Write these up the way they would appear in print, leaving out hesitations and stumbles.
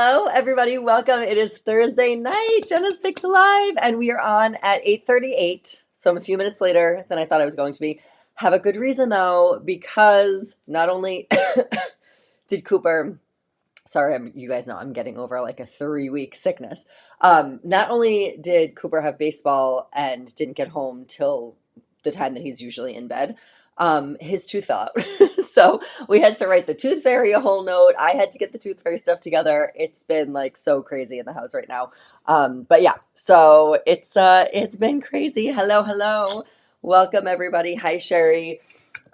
Hello, everybody. Welcome. It is Thursday night. Jenna's Picks Alive, and we are on at 8:38. So I'm a few minutes later than I thought I was going to be. Have a good reason though, because not only did Cooper, sorry, you guys know I'm getting over like a 3-week sickness. Not only did Cooper have baseball and didn't get home till the time that he's usually in bed, his tooth fell out. So we had to write the tooth fairy a whole note. I had to get the tooth fairy stuff together. It's been like so crazy in the house right now. But yeah, so it's been crazy. Hello, hello. Welcome everybody. Hi Sherry.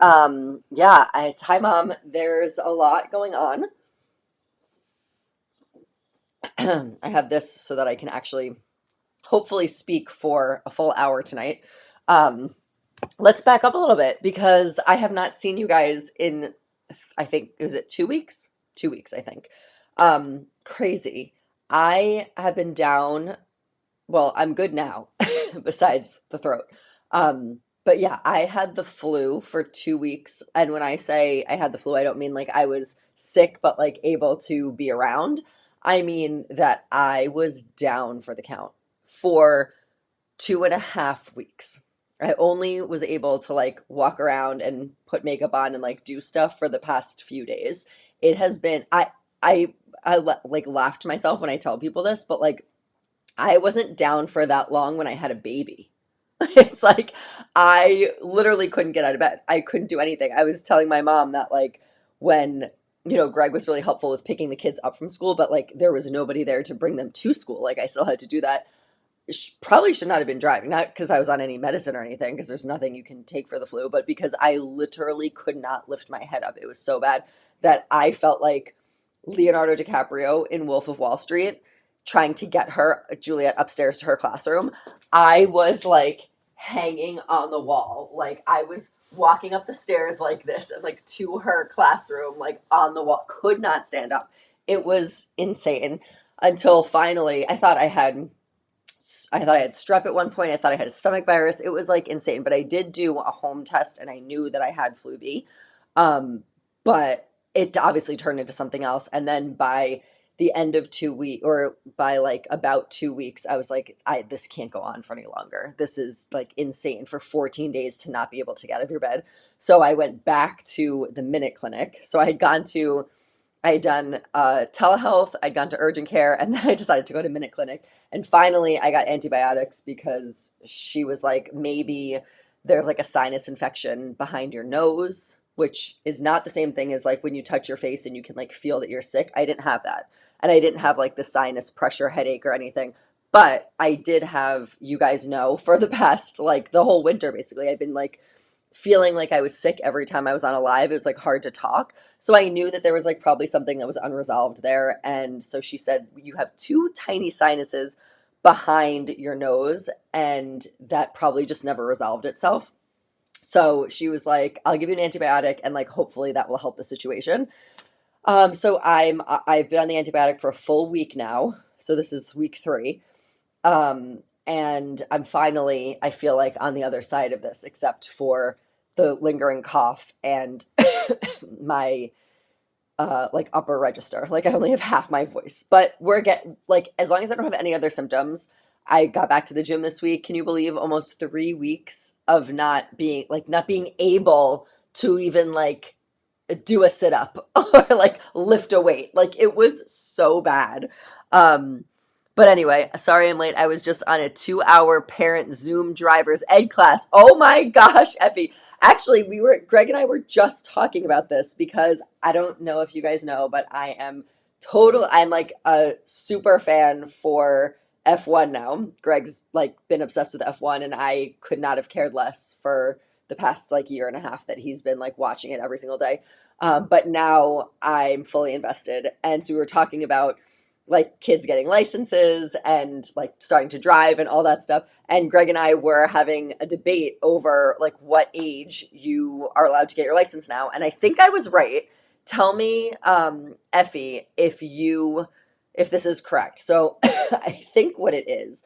Hi mom. There's a lot going on. I have this so that I can actually hopefully speak for a full hour tonight. Um, let's back up a little bit because I have not seen you guys in, I think, was it 2 weeks? 2 weeks, I think. Crazy. I have been down. Well, I'm good now, besides the throat. But yeah, I had the flu for 2 weeks. And when I say I had the flu, I don't mean like I was sick, but like able to be around. I mean that I was down for the count for 2.5 weeks. I only was able to like walk around and put makeup on and like do stuff for the past few days. It has been like laughed to myself when I tell people this, but like I wasn't down for that long when I had a baby. It's like I literally couldn't get out of bed. I couldn't do anything. I was telling my mom that like when Greg was really helpful with picking the kids up from school, but like there was nobody there to bring them to school. Like I still had to do that. Probably should not have been driving, not because I was on any medicine or anything, because there's nothing you can take for the flu, but because I literally could not lift my head up. It was so bad that I felt like Leonardo DiCaprio in Wolf of Wall Street trying to get her, Juliet, upstairs to her classroom. I was like hanging on the wall. Like I was walking up the stairs like this and like to her classroom, like on the wall, could not stand up. It was insane until finally I thought I had strep at one point. I thought I had a stomach virus. It was like insane, but I did do a home test and I knew that I had flu B. But it obviously turned into something else. And then by the end of 2 weeks, or by like about 2 weeks, I was like, this can't go on for any longer. This is like insane for 14 days to not be able to get out of your bed. So I went back to the Minute Clinic. So I had done telehealth, I'd gone to urgent care, and then I decided to go to Minute Clinic. And finally, I got antibiotics because she was like, maybe there's like a sinus infection behind your nose, which is not the same thing as like when you touch your face and you can like feel that you're sick. I didn't have that. And I didn't have like the sinus pressure headache or anything. But I did have, you guys know, for the past like the whole winter, basically, I've been like feeling like I was sick every time I was on a live. It was like hard to talk. So I knew that there was like probably something that was unresolved there. And so she said, you have two tiny sinuses behind your nose, and that probably just never resolved itself. So she was like, I'll give you an antibiotic and like hopefully that will help the situation. I've been on the antibiotic for a full week now. So this is week 3. And I feel like on the other side of this, except for the lingering cough and my like upper register. Like I only have half my voice, but as long as I don't have any other symptoms. I got back to the gym this week. Can you believe almost 3 weeks of not being able to even like do a sit up or like lift a weight? Like it was so bad. But anyway, sorry I'm late. I was just on a 2-hour parent Zoom driver's ed class. Oh my gosh, Effie. Actually, Greg and I were just talking about this because I don't know if you guys know, but I'm like a super fan for F1 now. Greg's like been obsessed with F1 and I could not have cared less for the past like year and a half that he's been like watching it every single day. But now I'm fully invested. And so we were talking about like kids getting licenses and like starting to drive and all that stuff. And Greg and I were having a debate over like what age you are allowed to get your license now. And I think I was right. Tell me, Effie, if this is correct. So I think what it is,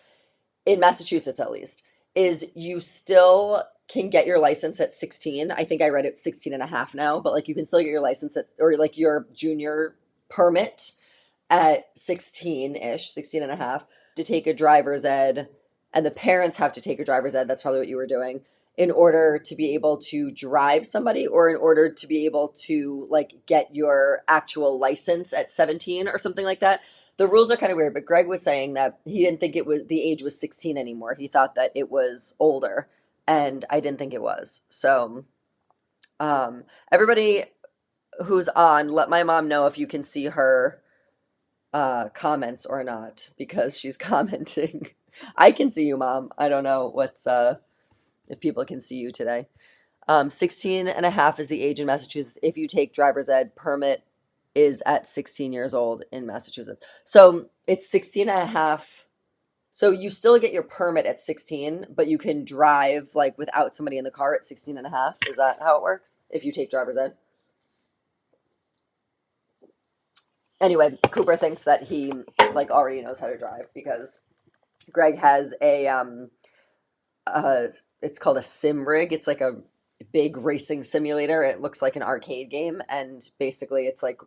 in Massachusetts at least, is you still can get your license at 16. I think I read it 16 and a half now, but like you can still get your license or like your junior permit at 16-ish, 16 and a half, to take a driver's ed, and the parents have to take a driver's ed. That's probably what you were doing in order to be able to drive somebody, or in order to be able to like get your actual license at 17 or something like that. The rules are kind of weird, but Greg was saying that he didn't think it was the age was 16 anymore. He thought that it was older, and I didn't think it was. So, everybody who's on, let my mom know if you can see her comments or not, because she's commenting. I can see you, Mom. I don't know what's if people can see you today. 16 and a half is the age in Massachusetts. If you take driver's ed, permit is at 16 years old in Massachusetts. So it's 16 and a half. So you still get your permit at 16, but you can drive like without somebody in the car at 16 and a half. Is that how it works if you take driver's ed? Anyway, Cooper thinks that he like already knows how to drive because Greg has a uh it's called a sim rig. It's like a big racing simulator. It looks like an arcade game, and basically it's like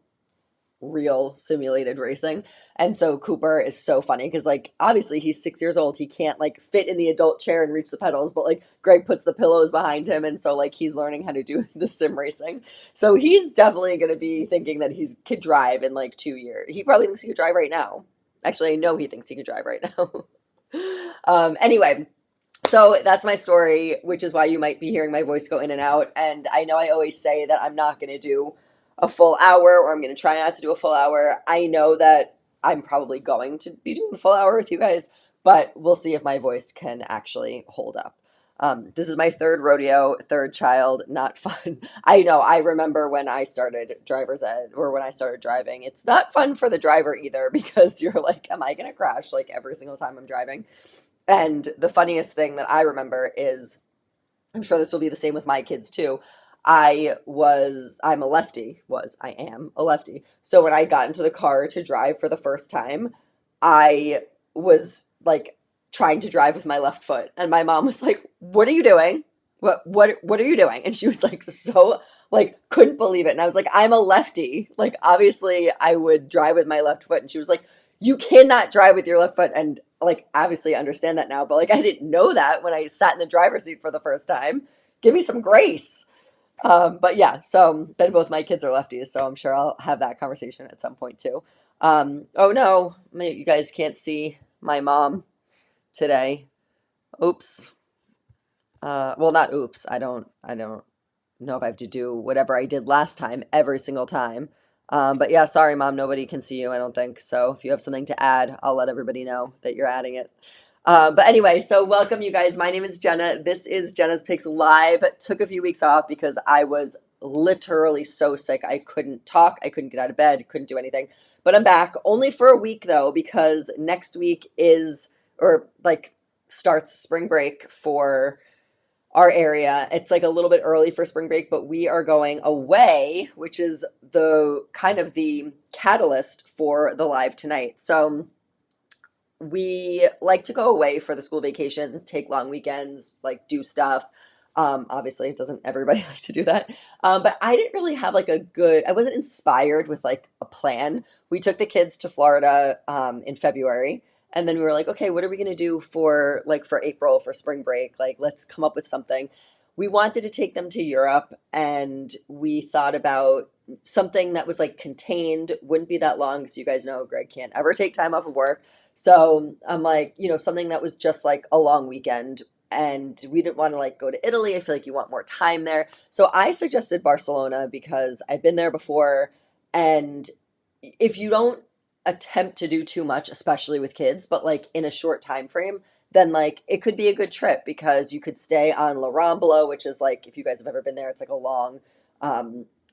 real simulated racing. And so Cooper is so funny because like obviously he's 6 years old. He can't like fit in the adult chair and reach the pedals, but like Greg puts the pillows behind him, and so like he's learning how to do the sim racing. So he's definitely gonna be thinking that he could drive in like 2 years. He probably thinks he could drive right now. Actually, I know he thinks he could drive right now. Anyway, so that's my story, which is why you might be hearing my voice go in and out. And I know I always say that I'm not going to do a full hour, or I'm going to try not to do a full hour. I know that I'm probably going to be doing the full hour with you guys, but we'll see if my voice can actually hold up. This is my third rodeo, third child, not fun. I know, I remember when I started driver's ed, or when I started driving. It's not fun for the driver either, because you're like, am I going to crash like every single time I'm driving? And the funniest thing that I remember is, I'm sure this will be the same with my kids too. I am a lefty. So when I got into the car to drive for the first time, I was like trying to drive with my left foot. And my mom was like, "What are you doing? What are you doing?" And she was like so like couldn't believe it. And I was like, "I'm a lefty. Like obviously I would drive with my left foot." And she was like, "You cannot drive with your left foot." And like obviously I understand that now, but like I didn't know that when I sat in the driver's seat for the first time. Give me some grace. But yeah, so then both my kids are lefties, so I'm sure I'll have that conversation at some point too. Oh no, you guys can't see my mom today. Oops. Well, not oops. I don't know if I have to do whatever I did last time every single time. But yeah, sorry, Mom, nobody can see you, I don't think. So if you have something to add, I'll let everybody know that you're adding it. But anyway, so welcome you guys. My name is Jenna. This is Jenna's Picks Live. Took a few weeks off because I was literally so sick. I couldn't talk. I couldn't get out of bed. Couldn't do anything. But I'm back only for a week though, because next week is, or like starts spring break for our area. It's like a little bit early for spring break, but we are going away, which is the kind of the catalyst for the live tonight. So we like to go away for the school vacations, take long weekends, like do stuff. Obviously, doesn't everybody like to do that? But I didn't really have like I wasn't inspired with like a plan. We took the kids to Florida in February, and then we were like, okay, what are we gonna do for like for April for spring break? Like, let's come up with something. We wanted to take them to Europe, and we thought about something that was like contained, wouldn't be that long, because you guys know Greg can't ever take time off of work. So I'm like, something that was just like a long weekend. And we didn't want to like go to Italy. I feel like you want more time there. So I suggested Barcelona because I've been there before. And if you don't attempt to do too much, especially with kids, but like in a short time frame, then like it could be a good trip, because you could stay on La Rambla, which is like, if you guys have ever been there, it's like a long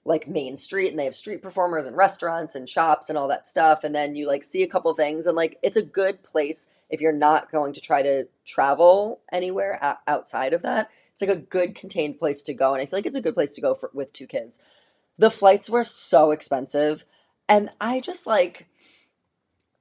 like main street, and they have street performers and restaurants and shops and all that stuff. And then you like see a couple things, and like it's a good place if you're not going to try to travel anywhere outside of that. It's like a good contained place to go, and I feel like it's a good place to go with two kids. The flights were so expensive, and I just like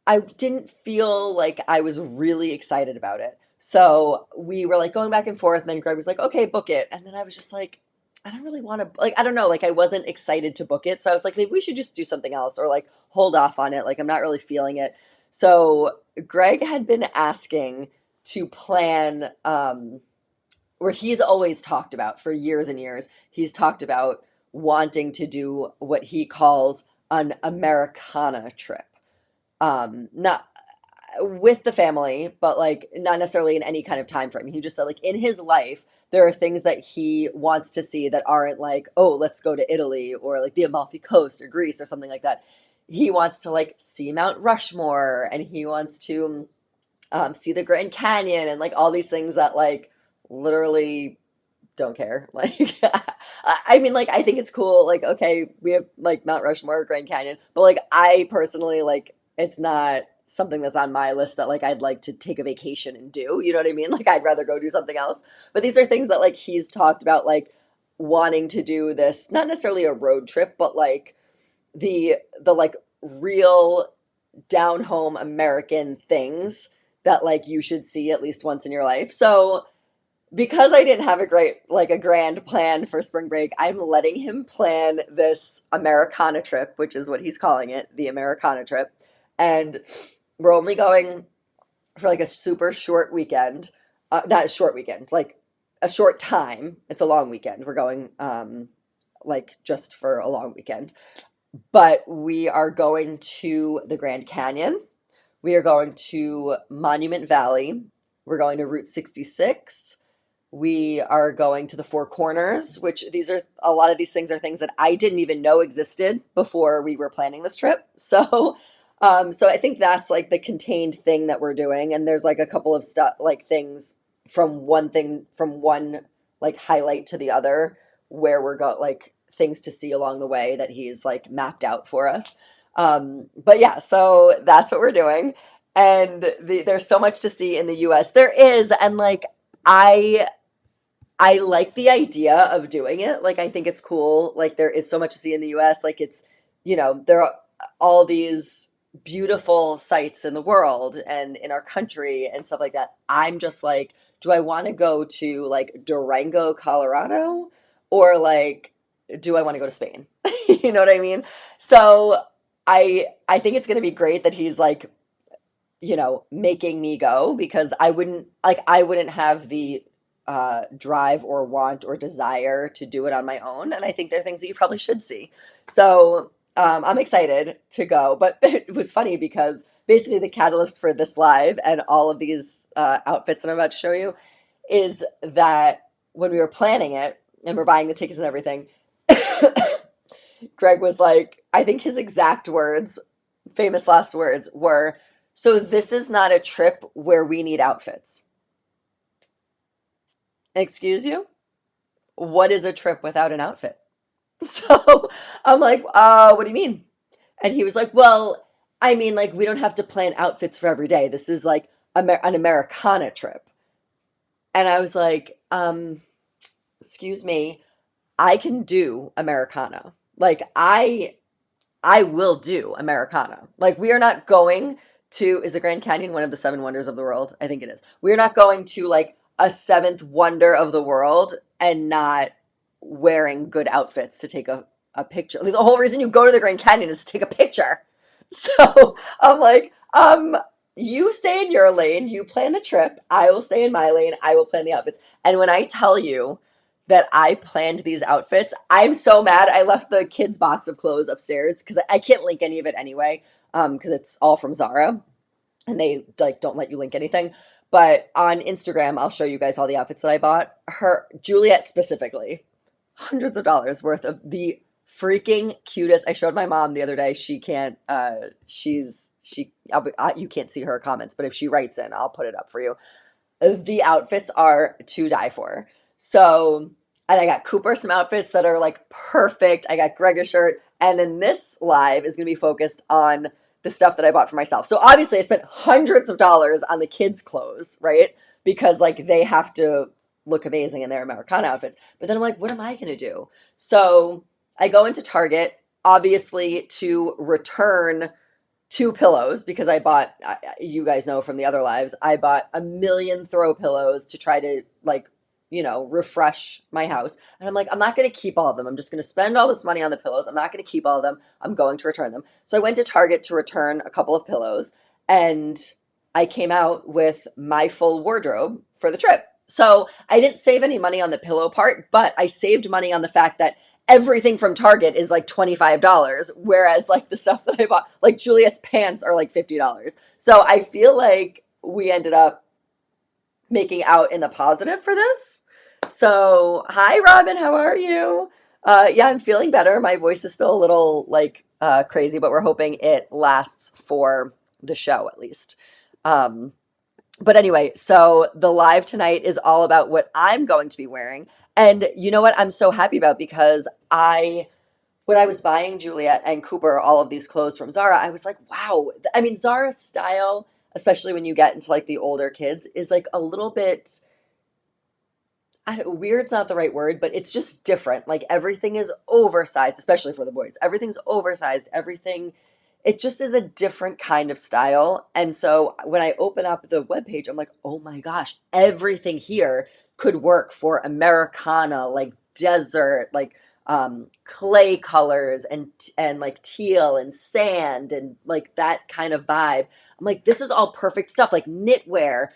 I didn't feel like I was really excited about it. So we were like going back and forth, and then Greg was like, "Okay, book it." And then I was just like, I don't really want to, like, I don't know, like I wasn't excited to book it. So I was like, maybe we should just do something else or like hold off on it. Like I'm not really feeling it. So Greg had been asking to plan where he's always talked about for years and years. He's talked about wanting to do what he calls an Americana trip. Not with the family, but like not necessarily in any kind of time frame. He just said like in his life, there are things that he wants to see that aren't like, oh, let's go to Italy or like the Amalfi Coast or Greece or something like that. He wants to like see Mount Rushmore and he wants to see the Grand Canyon and like all these things that like literally don't care. Like, I mean, like, I think it's cool. Like, okay, we have like Mount Rushmore, Grand Canyon, but like, I personally, like, it's not something that's on my list that like I'd like to take a vacation and do. You know what I mean? Like, I'd rather go do something else. But these are things that like he's talked about, like, wanting to do this, not necessarily a road trip, but like the like real down home American things that like you should see at least once in your life. So, because I didn't have a great, like a grand plan for spring break, I'm letting him plan this Americana trip, which is what he's calling it, the Americana trip. And we're only going for like a super short weekend. Not a short weekend, like a short time. It's a long weekend. We're going like just for a long weekend. But we are going to the Grand Canyon. We are going to Monument Valley. We're going to Route 66. We are going to the Four Corners, which these are a lot of these things are things that I didn't even know existed before we were planning this trip. So I think that's like the contained thing that we're doing. And there's like a couple of stuff like things from one like highlight to the other where we're got like things to see along the way that he's like mapped out for us. But yeah, so that's what we're doing. And there's so much to see in the US. There is, and like I I like the idea of doing it. Like, I think it's cool. Like, there is so much to see in the US. Like, it's, there are all these beautiful sites in the world and in our country and stuff like that. I'm just like, do I want to go to like Durango, Colorado? Or like, do I want to go to Spain? You know what I mean? So I think it's going to be great that he's like, making me go because I wouldn't have the drive or want or desire to do it on my own. And I think there are things that you probably should see. So I'm excited to go. But it was funny because basically the catalyst for this live and all of these outfits that I'm about to show you is that when we were planning it and we're buying the tickets and everything, Greg was like, I think his exact words, famous last words, were, so this is not a trip where we need outfits. Excuse you? What is a trip without an outfit? So I'm like, what do you mean? And he was like, well, I mean, like, we don't have to plan outfits for every day. This is like an Americana trip. And I was like, excuse me, I can do Americana. Like, I will do Americana. Like, we are not going to, is the Grand Canyon one of the seven wonders of the world? I think it is. We're not going to like a seventh wonder of the world and not wearing good outfits to take a picture. Like, the whole reason you go to the Grand Canyon is to take a picture. So I'm like, you stay in your lane, you plan the trip, I will stay in my lane, I will plan the outfits. And when I tell you that I planned these outfits, I'm so mad. I left the kids' box of clothes upstairs because I can't link any of it anyway, because it's all from Zara and they like don't let you link anything. But on Instagram, I'll show you guys all the outfits that I bought. Her Juliet specifically, hundreds of dollars worth of the freaking cutest. I showed my mom the other day. She can't. You can't see her comments, but if she writes in, I'll put it up for you. The outfits are to die for. So, and I got Cooper some outfits that are like perfect. I got Greg a shirt, and then this live is going to be focused on the stuff that I bought for myself. So obviously I spent hundreds of dollars on the kids' clothes, right? Because like they have to look amazing in their Americana outfits. But then I'm like, what am I going to do? So I go into Target, obviously to return two pillows because I bought, you guys know from the other lives, I bought a million throw pillows to try to like refresh my house. And I'm like, I'm not going to keep all of them. I'm just going to spend all this money on the pillows. I'm not going to keep all of them. I'm going to return them. So I went to Target to return a couple of pillows, and I came out with my full wardrobe for the trip. So I didn't save any money on the pillow part, but I saved money on the fact that everything from Target is like $25, whereas like the stuff that I bought, like Juliet's pants are like $50. So I feel like we ended up making out in the positive for this. So, hi Robin, how are you? Yeah, I'm feeling better. My voice is still a little like crazy, but we're hoping it lasts for the show at least. Um, but anyway, so the live tonight is all about what I'm going to be wearing. And you know what I'm so happy about, because when I was buying Juliet and Cooper all of these clothes from Zara, I was like, wow. I mean, Zara's style, especially when you get into like the older kids, is like a little bit, weird's not the right word, but it's just different. Like everything is oversized, especially for the boys. Everything's oversized. Everything, it just is a different kind of style. And so when I open up the webpage, I'm like, oh my gosh, everything here could work for Americana, like desert, like clay colors and like teal and sand and like that kind of vibe. I'm like, this is all perfect stuff, like knitwear.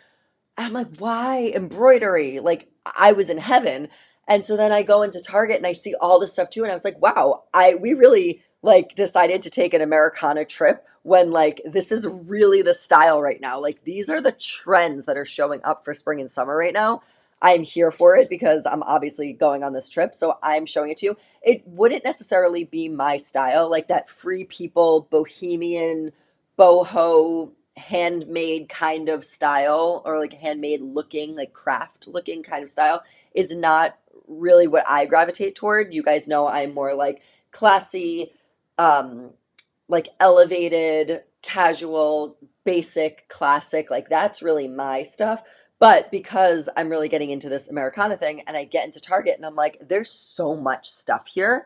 I'm like, why embroidery? Like I was in heaven. And so then I go into Target and I see all this stuff too. And I was like, wow, we really like decided to take an Americana trip when like this is really the style right now. Like these are the trends that are showing up for spring and summer right now. I'm here for it because I'm obviously going on this trip. So I'm showing it to you. It wouldn't necessarily be my style, like that free people, bohemian, boho handmade kind of style, or like handmade looking, like craft looking kind of style, is not really what I gravitate toward. You guys know I'm more like classy, um, like elevated, casual, basic, classic. Like that's really my stuff. But because I'm really getting into this Americana thing and I get into Target and I'm like, there's so much stuff here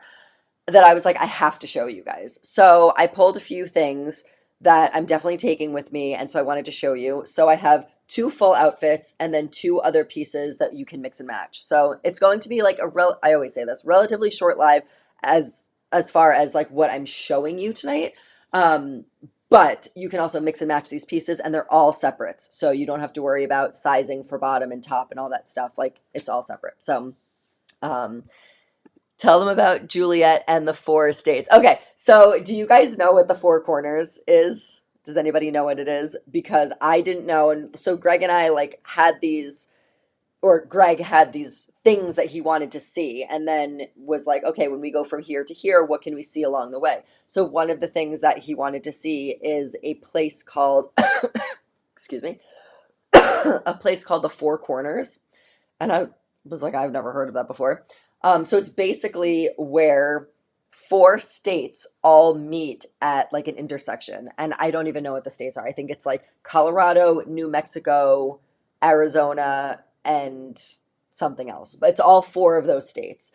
that I was like, I have to show you guys. So I pulled a few things that I'm definitely taking with me. And so I wanted to show you. So I have two full outfits and then two other pieces that you can mix and match. So it's going to be like I always say this, relatively short live as far as like what I'm showing you tonight. Um, but you can also mix and match these pieces and they're all separates. So you don't have to worry about sizing for bottom and top and all that stuff. Like it's all separate. So, um, tell them about Juliet and the four estates. Okay, so do you guys know what the four corners is? Does anybody know what it is? Because I didn't know. And so Greg and I like had these, or Greg had these things that he wanted to see, and then was like, okay, when we go from here to here, what can we see along the way? So one of the things that he wanted to see is a place called, excuse me, a place called the Four Corners. And I was like, I've never heard of that before. So it's basically where four states all meet at like an intersection. And I don't even know what the states are. I think it's like Colorado, New Mexico, Arizona, and something else. But it's all four of those states.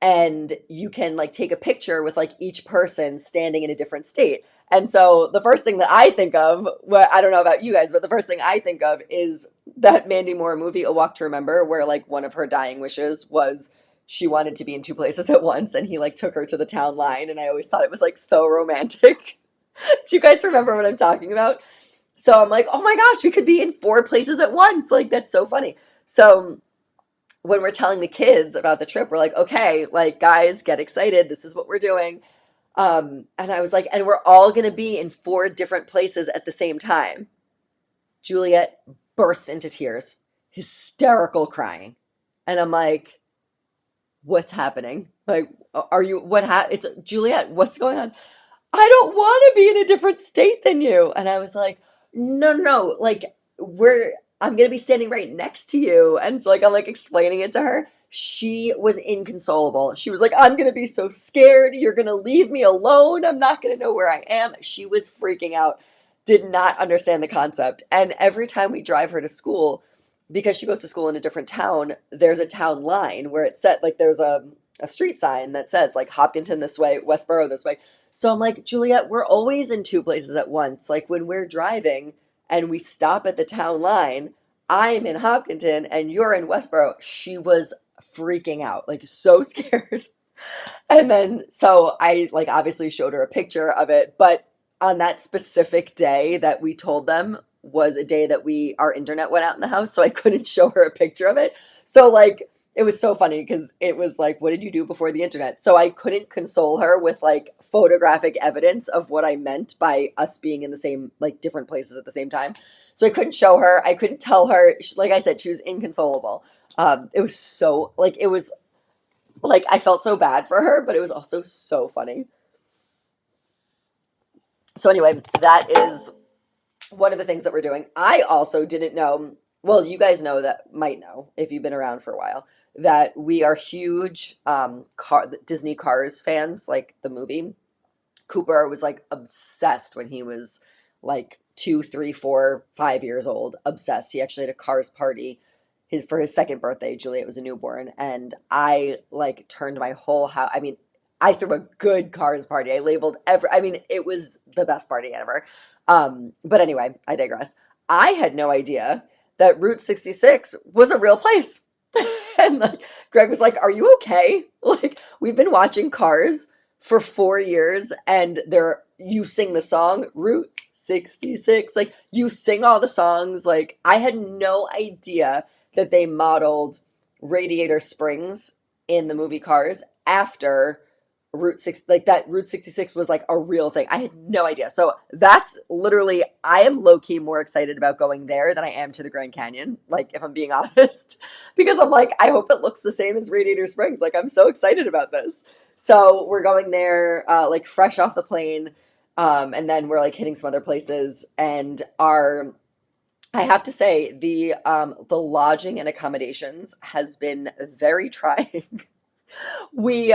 And you can like take a picture with like each person standing in a different state. And so the first thing that I think of, well, I don't know about you guys, but the first thing I think of is that Mandy Moore movie, A Walk to Remember, where like one of her dying wishes was she wanted to be in two places at once, and he like took her to the town line. And I always thought it was like so romantic. Do you guys remember what I'm talking about? So I'm like, oh my gosh, we could be in four places at once. Like that's so funny. So when we're telling the kids about the trip, we're like, okay, like guys, get excited. This is what we're doing. And I was like, and we're all going to be in four different places at the same time. Juliet bursts into tears, hysterical crying. And I'm like, what's happening? Like, are you, it's Juliet, what's going on? I don't want to be in a different state than you. And I was like, no, no, no, like I'm going to be standing right next to you. And so like, I'm like explaining it to her. She was inconsolable. She was like, I'm going to be so scared. You're going to leave me alone. I'm not going to know where I am. She was freaking out, did not understand the concept. And every time we drive her to school, because she goes to school in a different town, there's a town line where it's set, like there's a street sign that says like Hopkinton this way, Westboro this way. So I'm like, Juliet, we're always in two places at once. Like when we're driving and we stop at the town line, I'm in Hopkinton and you're in Westboro. She was freaking out, like so scared. And then, so I like obviously showed her a picture of it, but on that specific day that we told them was a day that our internet went out in the house, so I couldn't show her a picture of it. So like it was so funny because it was like, what did you do before the internet? So I couldn't console her with like photographic evidence of what I meant by us being in the same, like different places at the same time. So I couldn't show her. I couldn't tell her. Like I said, she was inconsolable. It was so like it was like I felt so bad for her, but it was also so funny. So anyway, that is one of the things that we're doing. I also didn't know, well, you guys know that might know if you've been around for a while, that we are huge Disney Cars fans, like the movie. Cooper was like obsessed when he was like 2, 3, 4, 5 years old. Obsessed. He actually had a Cars party for his second birthday. Juliet was a newborn, and I like turned my whole house. I mean, I threw a good Cars party. I labeled every. I mean, it was the best party ever. But anyway, I digress. I had no idea that Route 66 was a real place. And like Greg was like, "Are you okay? Like we've been watching Cars for 4 years, and there you sing the song Route 66. Like you sing all the songs. Like I had no idea that they modeled Radiator Springs in the movie Cars after Route 6, like that Route 66 was like a real thing. I had no idea. So that's literally, I am low key more excited about going there than I am to the Grand Canyon, like if I'm being honest, because I'm like, I hope it looks the same as Radiator Springs. Like I'm so excited about this. So we're going there, like fresh off the plane. And then we're like hitting some other places and I have to say the lodging and accommodations has been very trying. We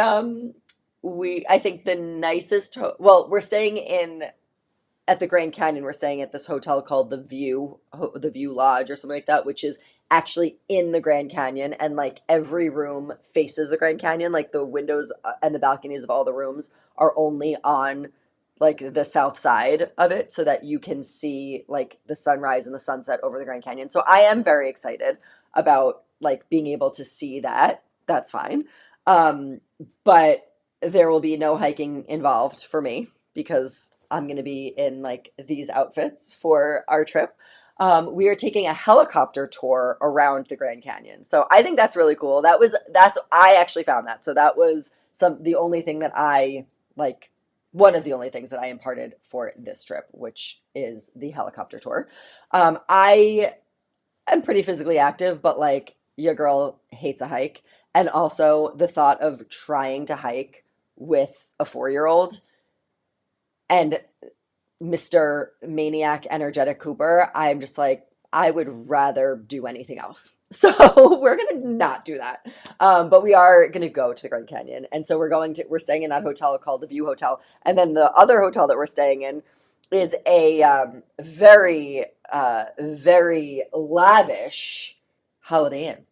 I think the nicest well, we're staying in at the Grand Canyon. We're staying at this hotel called the View Lodge or something like that, which is actually in the Grand Canyon, and like every room faces the Grand Canyon. Like the windows and the balconies of all the rooms are only on like the south side of it so that you can see like the sunrise and the sunset over the Grand Canyon. So I am very excited about like being able to see that. That's fine. But there will be no hiking involved for me because I'm going to be in like these outfits for our trip. We are taking a helicopter tour around the Grand Canyon. So I think that's really cool. I actually found that. So that was the only thing that I like, one of the only things that I imparted for this trip, which is the helicopter tour. I am pretty physically active, but like your girl hates a hike. And also the thought of trying to hike with a 4-year-old and Mr. Maniac Energetic Cooper, I'm just like, I would rather do anything else. So we're gonna not do that. But we are gonna go to the Grand Canyon. And so we're staying in that hotel called the View Hotel. And then the other hotel that we're staying in is a very, very lavish Holiday Inn.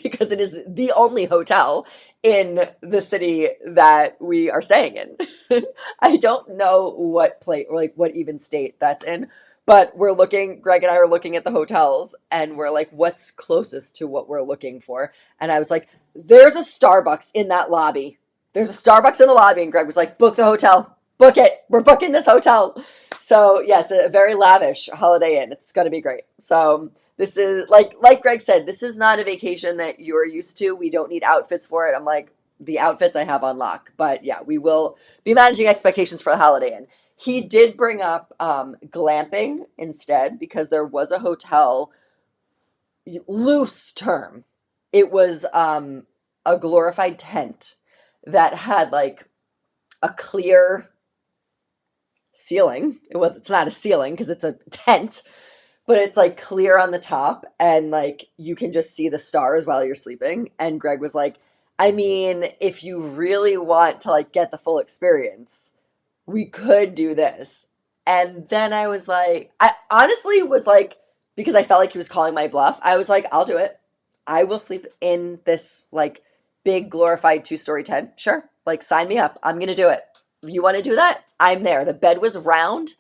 Because it is the only hotel in the city that we are staying in. I don't know what place, like what even state that's in, but Greg and I are looking at the hotels and we're like, what's closest to what we're looking for? And I was like, there's a Starbucks in that lobby. There's a Starbucks in the lobby. And Greg was like, book the hotel, book it. We're booking this hotel. So yeah, it's a very lavish Holiday Inn. It's going to be great. So this is like Greg said, this is not a vacation that you're used to. We don't need outfits for it. I'm like, the outfits I have on lock. But yeah, we will be managing expectations for the Holiday Inn. He did bring up glamping instead because there was a hotel, loose term. It was a glorified tent that had like a clear ceiling. It's not a ceiling because it's a tent, but it's like clear on the top and like you can just see the stars while you're sleeping. And Greg was like, I mean, if you really want to like get the full experience, we could do this. And then I was like, I honestly was like, because I felt like he was calling my bluff, I was like, I'll do it. I will sleep in this like big glorified 2-story tent. Sure. Like sign me up. I'm going to do it. You want to do that? I'm there. The bed was round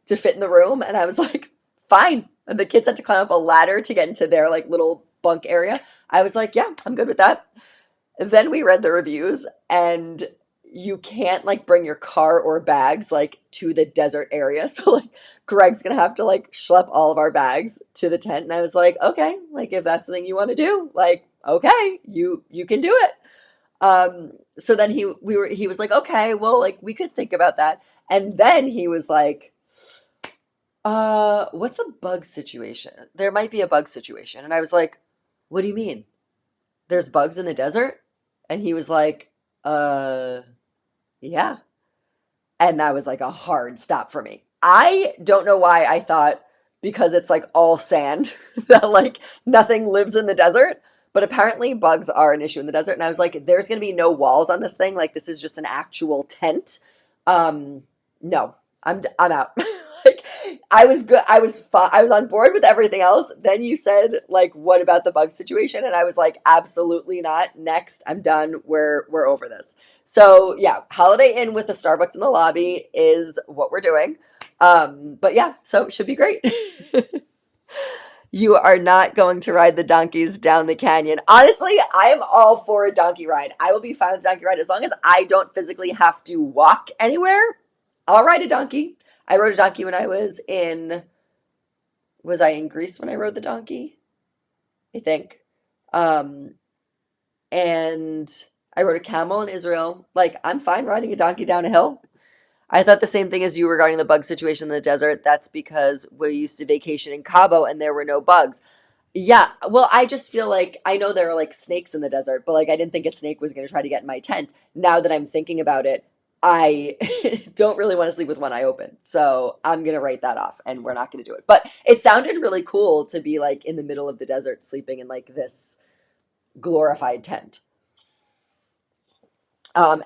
to fit in the room. And I was like, fine. And the kids had to climb up a ladder to get into their like little bunk area. I was like, yeah, I'm good with that. Then we read the reviews, and you can't like bring your car or bags like to the desert area. So like Greg's gonna have to like schlep all of our bags to the tent. And I was like, okay, like if that's the thing you want to do, like okay, you can do it. So then he was like, okay, well, like we could think about that. And then he was like, what's a bug situation? There might be a bug situation. And I was like, what do you mean? There's bugs in the desert? And he was like, uh, yeah. And that was like a hard stop for me. I don't know why I thought because it's like all sand that like nothing lives in the desert, but apparently bugs are an issue in the desert. And I was like, there's going to be no walls on this thing. Like this is just an actual tent. Um, no, I'm out. Like I was good. I was on board with everything else. Then you said like, what about the bug situation? And I was like, absolutely not. Next, I'm done. We're over this. So yeah, Holiday Inn with the Starbucks in the lobby is what we're doing. But yeah, so it should be great. You are not going to ride the donkeys down the canyon. Honestly, I am all for a donkey ride. I will be fine with a donkey ride as long as I don't physically have to walk anywhere. I'll ride a donkey. I rode a donkey when I was I in Greece when I rode the donkey? I think. Um, and I rode a camel in Israel. Like, I'm fine riding a donkey down a hill. I thought the same thing as you regarding the bug situation in the desert. That's because we used to vacation in Cabo and there were no bugs. Yeah, well, I just feel like I know there are like snakes in the desert, but like I didn't think a snake was going to try to get in my tent. Now that I'm thinking about it, I don't really want to sleep with one eye open. So I'm going to write that off and we're not going to do it. But it sounded really cool to be like in the middle of the desert sleeping in like this glorified tent.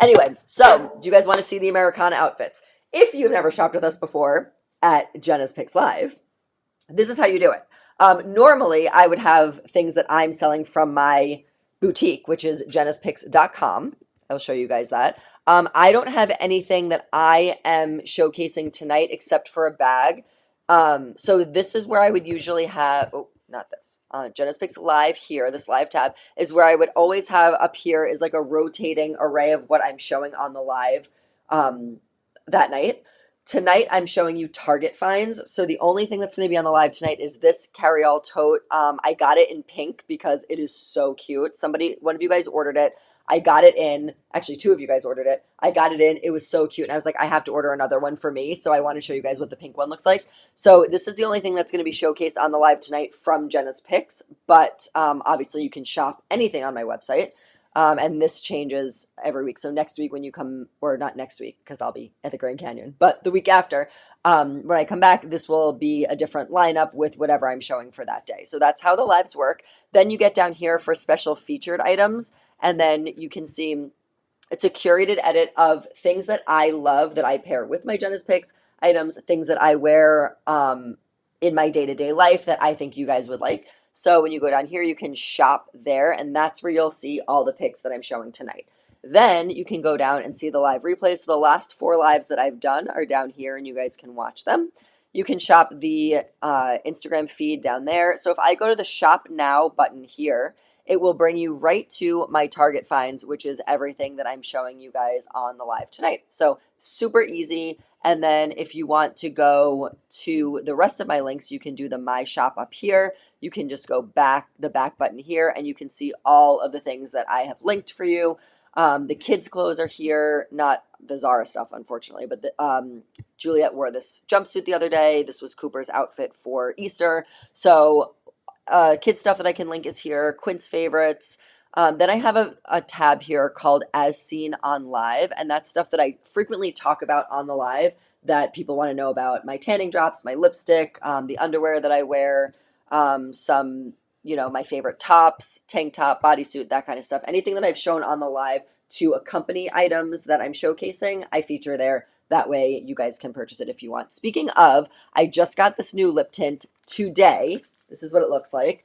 Anyway, so do you guys want to see the Americana outfits? If you've never shopped with us before at Jenna's Picks Live, this is how you do it. Normally, I would have things that I'm selling from my boutique, which is jennaspicks.com. I'll show you guys that. I don't have anything that I am showcasing tonight except for a bag. So this is where I would usually have, oh, not this. Jenna's Picks Live here, this live tab, is where I would always have up here is like a rotating array of what I'm showing on the live that night. Tonight, I'm showing you Target finds. So the only thing that's going to be on the live tonight is this carry-all tote. I got it in pink because it is so cute. One of you guys ordered it. I got it in. Actually, two of you guys ordered it. I got it in. It was so cute. And I was like, I have to order another one for me. So I want to show you guys what the pink one looks like. So this is the only thing that's going to be showcased on the live tonight from Jenna's Picks. But obviously, you can shop anything on my website. And this changes every week. So next week when you come, or not next week, because I'll be at the Grand Canyon, but the week after, when I come back, this will be a different lineup with whatever I'm showing for that day. So that's how the lives work. Then you get down here for special featured items, and then you can see it's a curated edit of things that I love that I pair with my Jenna's Picks items, things that I wear in my day-to-day life that I think you guys would like. So when you go down here, you can shop there, and that's where you'll see all the picks that I'm showing tonight. Then you can go down and see the live replays. So the last 4 lives that I've done are down here, and you guys can watch them. You can shop the Instagram feed down there. So if I go to the Shop Now button here, it will bring you right to my Target finds, which is everything that I'm showing you guys on the live tonight. So super easy. And then if you want to go to the rest of my links, you can do the My Shop up here. You can just go back, the back button here, and you can see all of the things that I have linked for you. The kids' clothes are here, not the Zara stuff, unfortunately, but Juliet wore this jumpsuit the other day. This was Cooper's outfit for Easter. So kids stuff that I can link is here. Quint's favorites. Then I have a tab here called As Seen on Live, and that's stuff that I frequently talk about on the live that people want to know about. My tanning drops, my lipstick, the underwear that I wear, some, my favorite tops, tank top, bodysuit, that kind of stuff. Anything that I've shown on the live to accompany items that I'm showcasing, I feature there. That way you guys can purchase it if you want. Speaking of, I just got this new lip tint today. This is what it looks like.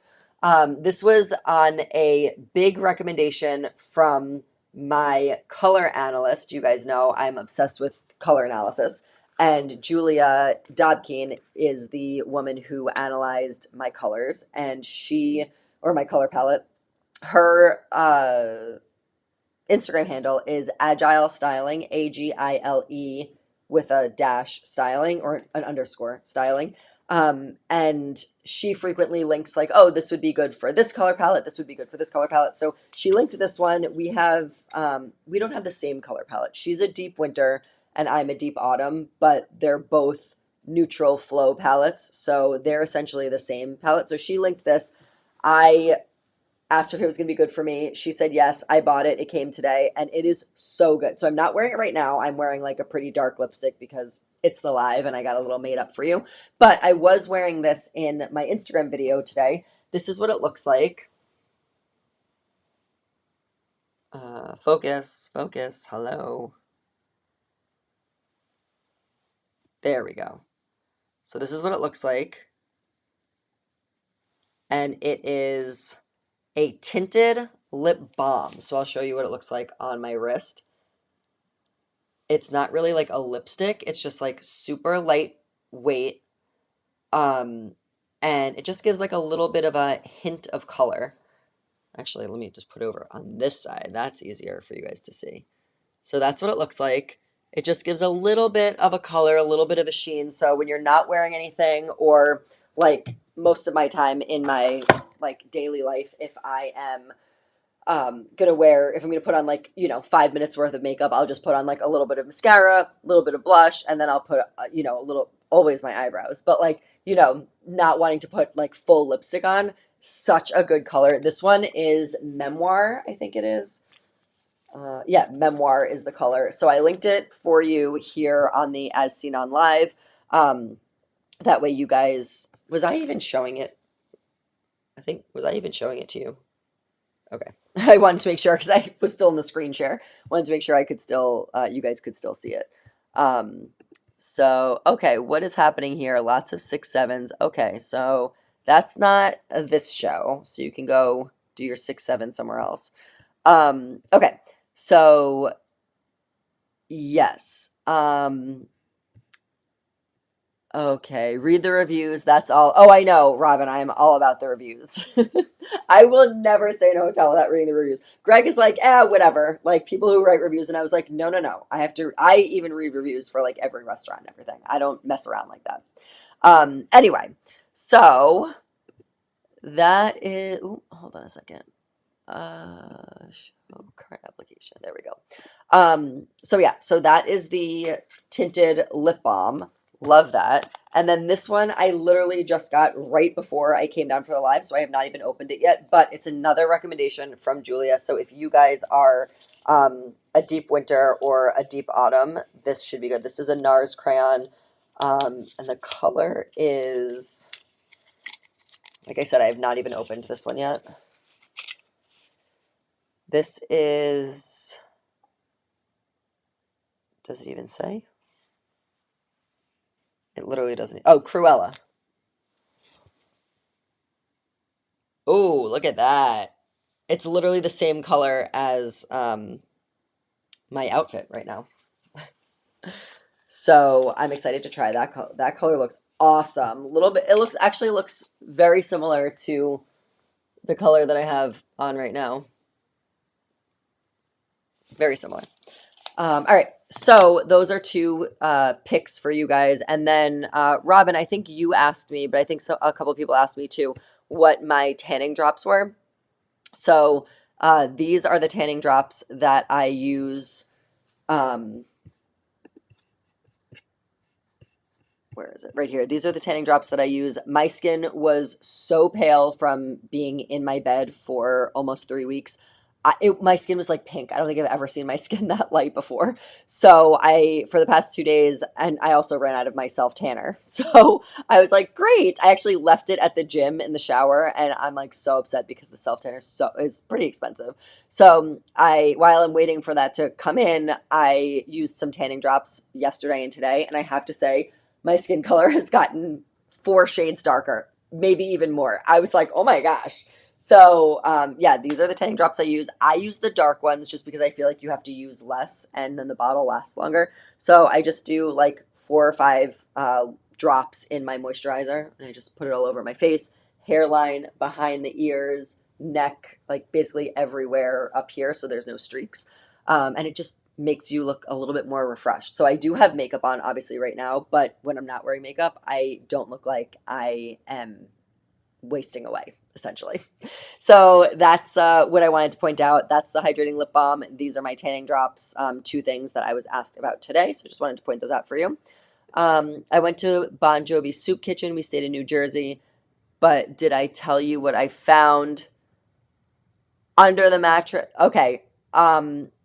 This was on a big recommendation from my color analyst. You guys know I'm obsessed with color analysis. And Julia Dobkin is the woman who analyzed my colors, and she, or my color palette, her Instagram handle is Agile Styling, Agile with a dash styling or an underscore styling. And she frequently links like, oh, this would be good for this color palette. This would be good for this color palette. So she linked this one. We don't have the same color palette. She's a deep winter and I'm a deep autumn, but they're both neutral flow palettes. So they're essentially the same palette. So she linked this. I asked her if it was going to be good for me. She said yes. I bought it. It came today and it is so good. So I'm not wearing it right now. I'm wearing like a pretty dark lipstick because it's the live and I got a little made up for you. But I was wearing this in my Instagram video today. This is what it looks like. Focus, focus. Hello. There we go. So this is what it looks like. And it is a tinted lip balm. So I'll show you what it looks like on my wrist. It's not really like a lipstick. It's just like super lightweight. Um, and it just gives like a little bit of a hint of color. Actually, let me just put it over on this side. That's easier for you guys to see. So that's what it looks like. It just gives a little bit of a color, a little bit of a sheen. So when you're not wearing anything, or like most of my time in my like daily life, if I am gonna wear, if I'm gonna put on like, 5 minutes worth of makeup, I'll just put on like a little bit of mascara, a little bit of blush, and then I'll put a little, always my eyebrows, but like, not wanting to put like full lipstick on. Such a good color. This one is Memoir, I think it is. Yeah, Memoir is the color. So I linked it for you here on the As Seen on Live. That way you guys, was I even showing it? Was I even showing it to you? Okay. I wanted to make sure because I was still in the screen share. Wanted to make sure I could still, you guys could still see it. So, okay, what is happening here? Lots of 6-7s. Okay, so that's not this show. So you can go do your 6-7 somewhere else. Okay, so yes. Okay, read the reviews. That's all. Oh, I know, Robin. I'm all about the reviews. I will never stay in a hotel without reading the reviews. Greg is like, whatever. Like people who write reviews, and I was like, no, no, no. I have to. I even read reviews for like every restaurant and everything. I don't mess around like that. Anyway, so that is. Ooh, hold on a second. Show current application. There we go. So yeah, so that is the tinted lip balm. Love that. And then this one I literally just got right before I came down for the live, so I have not even opened it yet, but it's another recommendation from Julia. So if you guys are a deep winter or a deep autumn, this should be good. This is a NARS crayon, and the color is, like I said, I have not even opened this one yet. This is, does it even say? It literally doesn't. Oh, Cruella. Oh, look at that. It's literally the same color as my outfit right now. So I'm excited to try that color. That color looks awesome. A little bit, it actually looks very similar to the color that I have on right now. Very similar. All right, so those are two picks for you guys. And then Robin, I think you asked me, but I think a couple people asked me too, what my tanning drops were. So these are the tanning drops that I use. Where is it? Right here. These are the tanning drops that I use. My skin was so pale from being in my bed for almost 3 weeks. My skin was like pink. I don't think I've ever seen my skin that light before. So for the past 2 days, and I also ran out of my self tanner. So I was like, great. I actually left it at the gym in the shower, and I'm like so upset because the self tanner is pretty expensive. So while I'm waiting for that to come in, I used some tanning drops yesterday and today, and I have to say, my skin color has gotten 4 shades darker, maybe even more. I was like, oh my gosh. So, yeah, these are the tanning drops I use. I use the dark ones just because I feel like you have to use less and then the bottle lasts longer. So I just do like 4 or 5 drops in my moisturizer, and I just put it all over my face, hairline, behind the ears, neck, like basically everywhere up here, so there's no streaks. And it just makes you look a little bit more refreshed. So I do have makeup on, obviously, right now, but when I'm not wearing makeup, I don't look like I am wasting away, essentially. So that's what I wanted to point out. That's the hydrating lip balm. These are my tanning drops, 2 things that I was asked about today. So just wanted to point those out for you. I went to Bon Jovi's Soup Kitchen. We stayed in New Jersey. But did I tell you what I found under the mattress? Okay.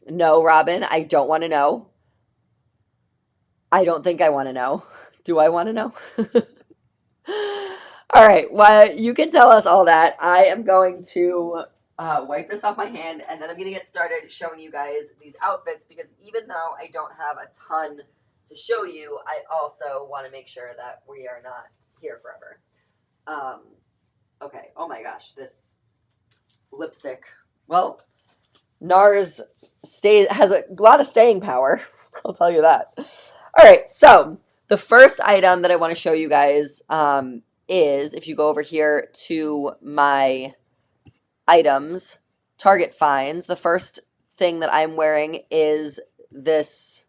No, Robin, I don't want to know. I don't think I want to know. Do I want to know? All right. Well, you can tell us all that. I am going to wipe this off my hand, and then I'm going to get started showing you guys these outfits because even though I don't have a ton to show you, I also want to make sure that we are not here forever. Okay. Oh my gosh, this lipstick. Well, NARS has a lot of staying power. I'll tell you that. All right, so the first item that I want to show you guys is if you go over here to my items, Target finds, the first thing that I'm wearing is this,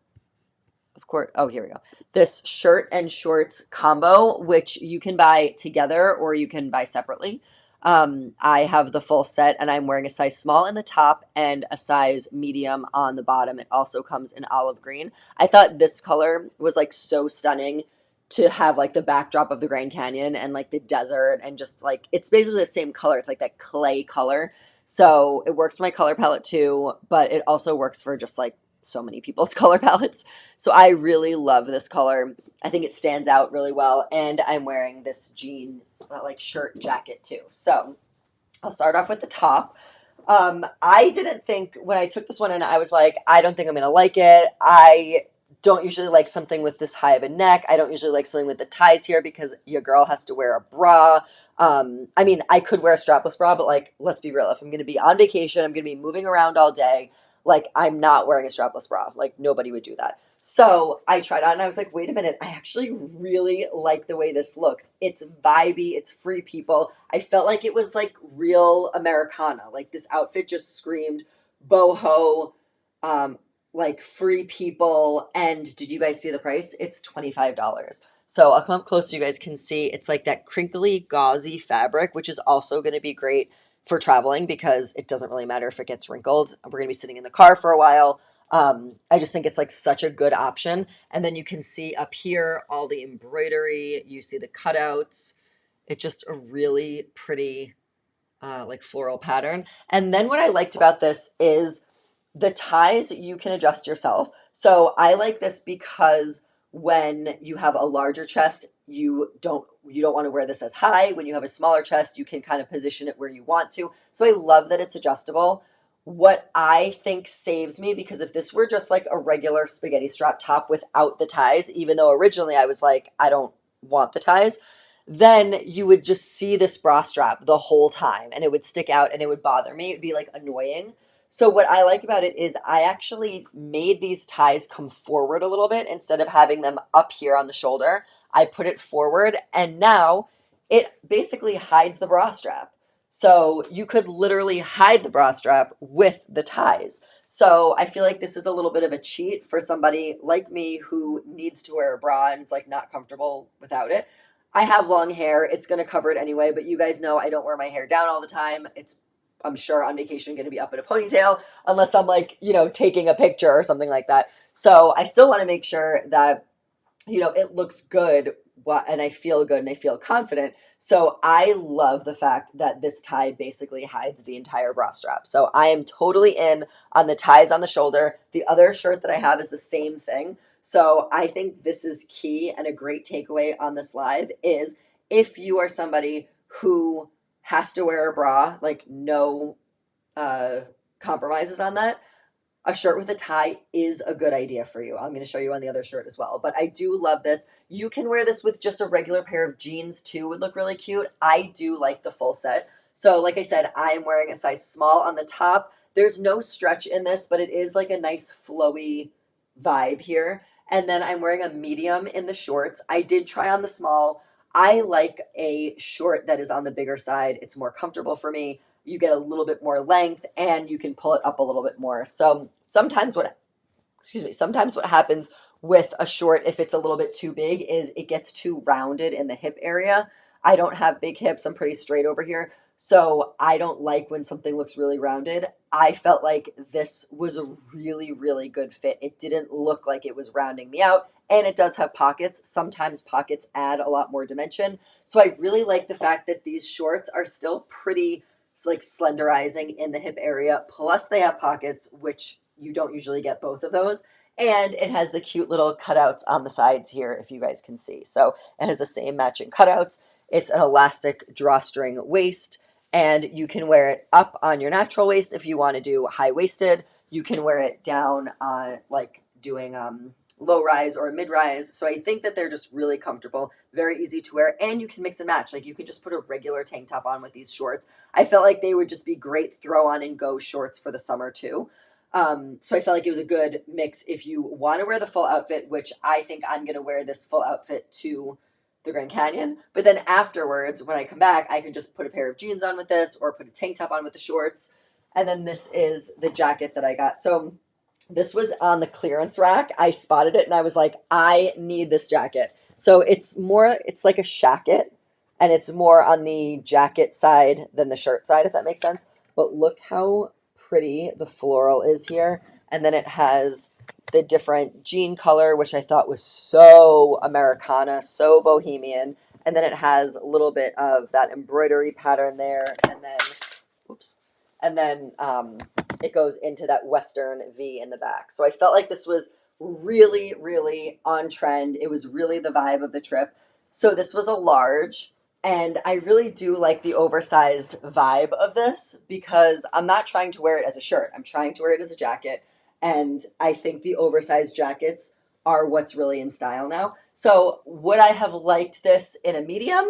of course, oh, here we go. This shirt and shorts combo, which you can buy together or you can buy separately. I have the full set and I'm wearing a size small in the top and a size medium on the bottom. It also comes in olive green. I thought this color was like so stunning to have like the backdrop of the Grand Canyon and like the desert and just like it's basically the same color. It's like that clay color. So it works for my color palette too, but it also works for just like so many people's color palettes. So I really love this color. I think it stands out really well. And I'm wearing this jean like shirt jacket too. So I'll start off with the top. I didn't think when I took this one in, I was like, I don't think I'm going to like it. I don't usually like something with this high of a neck. I don't usually like something with the ties here because your girl has to wear a bra. I mean, I could wear a strapless bra, but like, let's be real. If I'm going to be on vacation, I'm going to be moving around all day. Like, I'm not wearing a strapless bra. Like, nobody would do that. So I tried on and I was like, wait a minute, I actually really like the way this looks. It's vibey, it's free people. I felt like it was like real Americana. Like this outfit just screamed boho, like free people. And did you guys see the price? It's $25. So I'll come up close so you guys can see. It's like that crinkly, gauzy fabric, which is also going to be great for traveling because it doesn't really matter if it gets wrinkled. We're going to be sitting in the car for a while. I just think it's like such a good option. And then you can see up here all the embroidery. You see the cutouts. It's just a really pretty like floral pattern. And then what I liked about this is the ties you can adjust yourself. So I like this because when you have a larger chest, you don't want to wear this as high. When you have a smaller chest, you can kind of position it where you want to. So I love that it's adjustable. What I think saves me, because if this were just like a regular spaghetti strap top without the ties, even though originally I was like, I don't want the ties, then you would just see this bra strap the whole time and it would stick out and it would bother me. It'd be like annoying. So what I like about it is I actually made these ties come forward a little bit instead of having them up here on the shoulder. I put it forward and now it basically hides the bra strap. So you could literally hide the bra strap with the ties. So I feel like this is a little bit of a cheat for somebody like me who needs to wear a bra and is like not comfortable without it. I have long hair. It's going to cover it anyway, but you guys know I don't wear my hair down all the time. I'm sure on vacation going to be up in a ponytail unless I'm like, taking a picture or something like that. So I still want to make sure that, it looks good and I feel good and I feel confident. So I love the fact that this tie basically hides the entire bra strap. So I am totally in on the ties on the shoulder. The other shirt that I have is the same thing. So I think this is key, and a great takeaway on this live is if you are somebody who has to wear a bra, like no compromises on that, a shirt with a tie is a good idea for you. I'm going to show you on the other shirt as well. But I do love this. You can wear this with just a regular pair of jeans too. It would look really cute. I do like the full set. So like I said, I am wearing a size small on the top. There's no stretch in this, but it is like a nice flowy vibe here. And then I'm wearing a medium in the shorts. I did try on the small. I like a short that is on the bigger side. It's more comfortable for me. You get a little bit more length and you can pull it up a little bit more. So sometimes sometimes what happens with a short, if it's a little bit too big, is it gets too rounded in the hip area. I don't have big hips. I'm pretty straight over here. So I don't like when something looks really rounded. I felt like this was a really, really good fit. It didn't look like it was rounding me out. And it does have pockets. Sometimes pockets add a lot more dimension. So I really like the fact that these shorts are still pretty like slenderizing in the hip area. Plus they have pockets, which you don't usually get both of those. And it has the cute little cutouts on the sides here, if you guys can see. So it has the same matching cutouts. It's an elastic drawstring waist, and you can wear it up on your natural waist if you want to do high-waisted. You can wear it down on like doing low rise or mid rise. So I think that they're just really comfortable, very easy to wear, and you can mix and match. Like you could just put a regular tank top on with these shorts. I felt like they would just be great throw on and go shorts for the summer too. So I felt like it was a good mix if you want to wear the full outfit, which I think I'm going to wear this full outfit to the Grand Canyon. But then afterwards, when I come back, I can just put a pair of jeans on with this or put a tank top on with the shorts. And then this is the jacket that I got. So this was on the clearance rack. I spotted it and I was like, I need this jacket. So it's like a shacket, and it's more on the jacket side than the shirt side, if that makes sense. But look how pretty the floral is here. And then it has the different jean color, which I thought was so Americana, so bohemian. And then it has a little bit of that embroidery pattern there. And then, oops. And then it goes into that Western V in the back. So I felt like this was really, really on trend. It was really the vibe of the trip. So this was a large. And I really do like the oversized vibe of this because I'm not trying to wear it as a shirt. I'm trying to wear it as a jacket. And I think the oversized jackets are what's really in style now. So would I have liked this in a medium?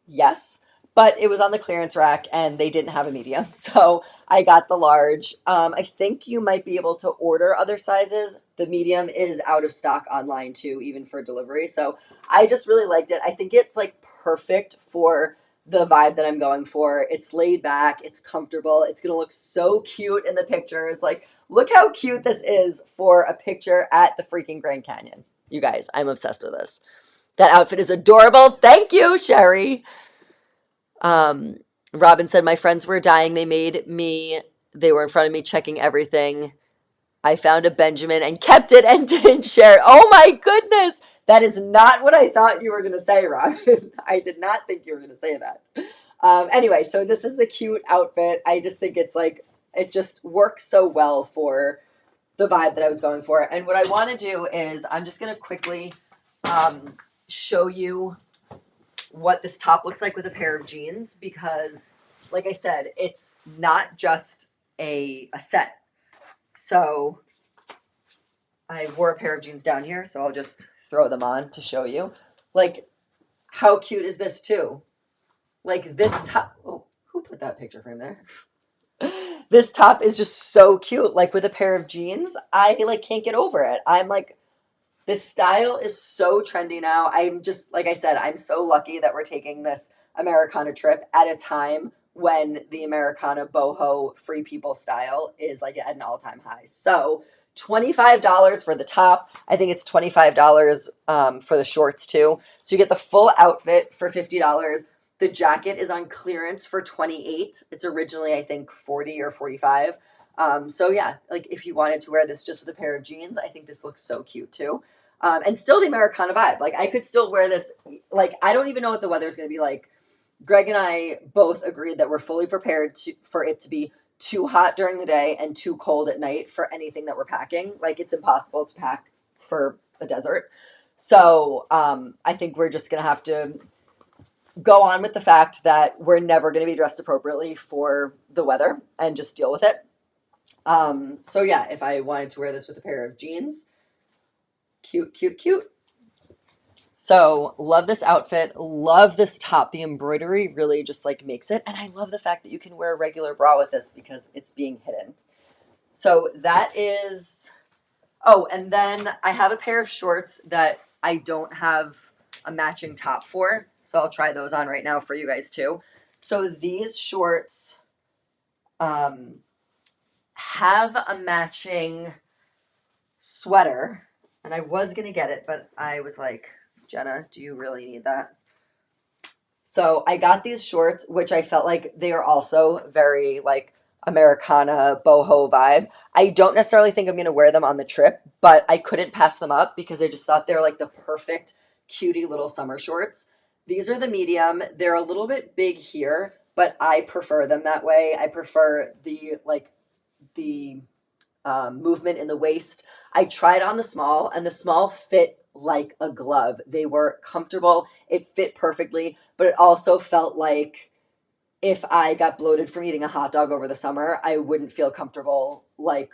Yes. But it was on the clearance rack and they didn't have a medium. So I got the large. I think you might be able to order other sizes. The medium is out of stock online too, even for delivery. So I just really liked it. I think it's like perfect for the vibe that I'm going for. It's laid back, it's comfortable, it's gonna look so cute in the pictures. Like, look how cute this is for a picture at the freaking Grand Canyon. You guys, I'm obsessed with this. That outfit is adorable. Thank you, Sherry. Um, Robin said, my friends were dying. They were in front of me checking everything. I found a Benjamin and kept it and didn't share it. Oh my goodness. That is not what I thought you were going to say, Robin. I did not think you were going to say that. Anyway, so this is the cute outfit. I just think it's like, it just works so well for the vibe that I was going for. And what I want to do is I'm just going to quickly show you what this top looks like with a pair of jeans because, like I said, it's not just a set. So I wore a pair of jeans down here, so I'll just throw them on to show you. Like, how cute is this too? Like this top, oh, who put that picture frame there? This top is just so cute. Like with a pair of jeans, I like can't get over it. I'm like, this style is so trendy now. I'm just, like I said, I'm so lucky that we're taking this Americana trip at a time when the Americana boho free people style is like at an all-time high. So $25 for the top. I think it's $25 for the shorts too. So you get the full outfit for $50. The jacket is on clearance for $28. It's originally, I think, $40 or $45. So yeah, like if you wanted to wear this just with a pair of jeans, I think this looks so cute too. And still the Americana vibe. Like I could still wear this. Like I don't even know what the weather's going to be like. Greg and I both agreed that we're fully prepared for it to be too hot during the day and too cold at night for anything that we're packing. Like it's impossible to pack for a desert. So I think we're just going to have to go on with the fact that we're never going to be dressed appropriately for the weather and just deal with it. So yeah, if I wanted to wear this with a pair of jeans, cute, cute, cute. So love this outfit. Love this top. The embroidery really just like makes it. And I love the fact that you can wear a regular bra with this because it's being hidden. So that is Oh, and then I have a pair of shorts that I don't have a matching top for, so I'll try those on right now for you guys too. So these shorts um, have a matching sweater, and I was gonna get it, but I was like, Jenna, do you really need that? So I got these shorts, which I felt like they are also very like Americana boho vibe. I don't necessarily think I'm gonna wear them on the trip, but I couldn't pass them up because I just thought they're like the perfect cutie little summer shorts. These are the medium. They're a little bit big here, but I prefer them that way. I prefer the movement in the waist. I tried on the small, and the small fit like a glove. They were comfortable. It fit perfectly, but it also felt like if I got bloated from eating a hot dog over the summer, I wouldn't feel comfortable like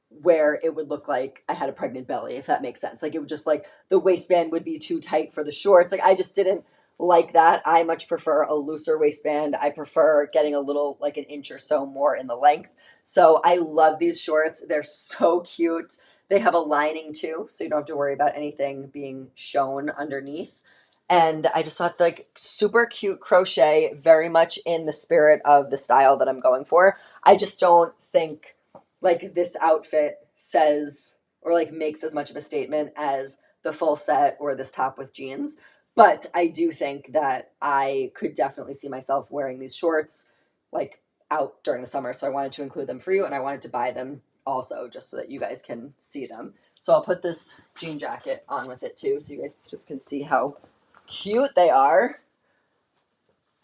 where it would look like I had a pregnant belly, if that makes sense. Like it would just like the waistband would be too tight for the shorts. Like I just didn't like that. I much prefer a looser waistband. I prefer getting a little like an inch or so more in the length. So I love these shorts. They're so cute. They have a lining too, so you don't have to worry about anything being shown underneath. And I just thought like super cute crochet, very much in the spirit of the style that I'm going for. I just don't think like this outfit says or like makes as much of a statement as the full set or this top with jeans. But I do think that I could definitely see myself wearing these shorts like out during the summer. So I wanted to include them for you, and I wanted to buy them also just so that you guys can see them. So I'll put this jean jacket on with it too so you guys just can see how cute they are.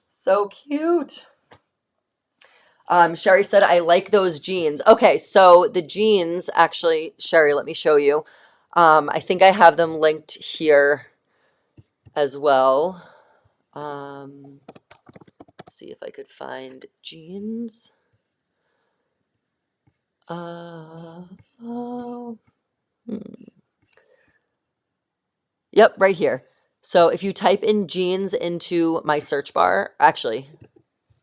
So cute. Sherry said, I like those jeans. Okay, so the jeans, actually, Sherry, let me show you. I think I have them linked here as well. Let's see if I could find jeans. Oh, Yep, right here. So if you type in jeans into my search bar, actually,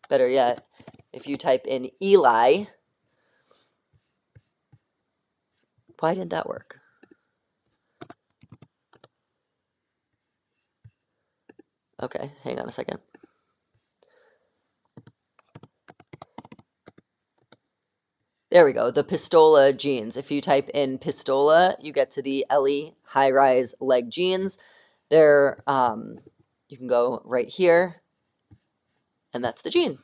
better yet, if you type in Eli, why didn't that work? Okay, hang on a second. There we go, the Pistola jeans. If you type in Pistola, you get to the Ellie high-rise leg jeans. They're, you can go right here, and that's the jean.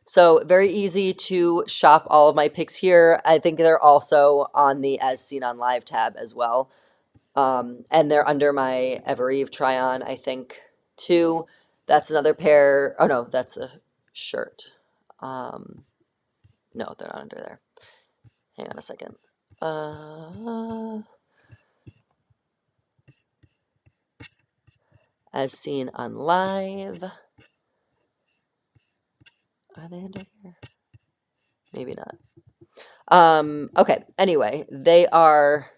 So very easy to shop all of my picks here. I think they're also on the As Seen on Live tab as well. And they're under my Evereve try-on, I think, too. That's another pair. Oh, no, that's the shirt. No, they're not under there. Hang on a second. As Seen on Live. Are they under here? Maybe not. Okay, anyway, they are...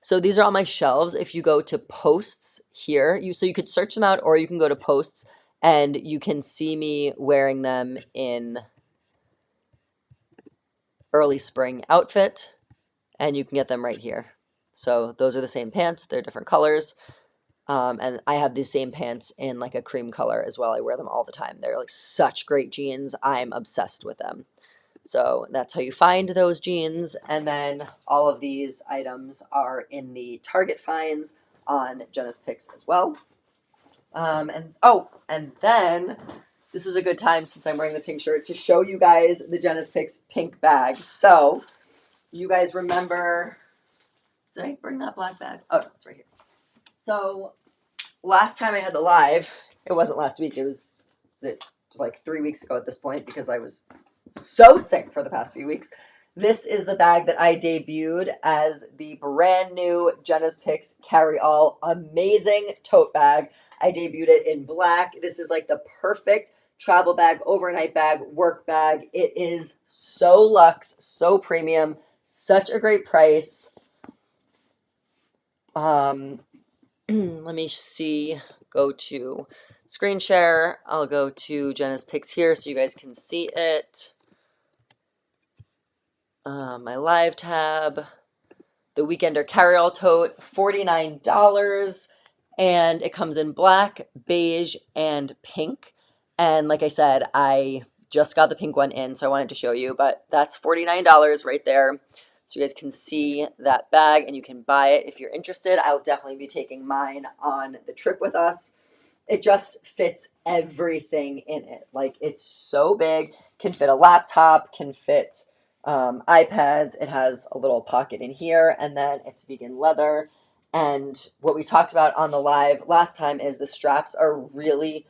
So these are on my shelves. If you go to posts here, so you could search them out, or you can go to posts and you can see me wearing them in early spring outfit, and you can get them right here. So those are the same pants. They're different colors. And I have these same pants in like a cream color as well. I wear them all the time. They're like such great jeans. I'm obsessed with them. So that's how you find those jeans. And then all of these items are in the Target finds on Jenna's Picks as well. And then this is a good time, since I'm wearing the pink shirt, to show you guys the Jenna's Picks pink bag. So you guys remember, did I bring that black bag? Oh, no, it's right here. So last time I had the live, it wasn't last week, was it like 3 weeks ago at this point, because I was so sick for the past few weeks. This is the bag that I debuted as the brand new Jenna's Picks carry-all amazing tote bag. I debuted it in black. This is like the perfect travel bag, overnight bag, work bag. It is so luxe, so premium, such a great price. Let me see, go to screen share. I'll go to Jenna's Picks here so you guys can see it. My live tab. the Weekender Carry-All Tote, $49. And it comes in black, beige, and pink. And like I said, I just got the pink one in, so I wanted to show you. But that's $49 right there. So you guys can see that bag and you can buy it if you're interested. I'll definitely be taking mine on the trip with us. It just fits everything in it. Like, it's so big, can fit a laptop, can fit iPads. It has a little pocket in here, and then it's vegan leather. And what we talked about on the live last time is the straps are really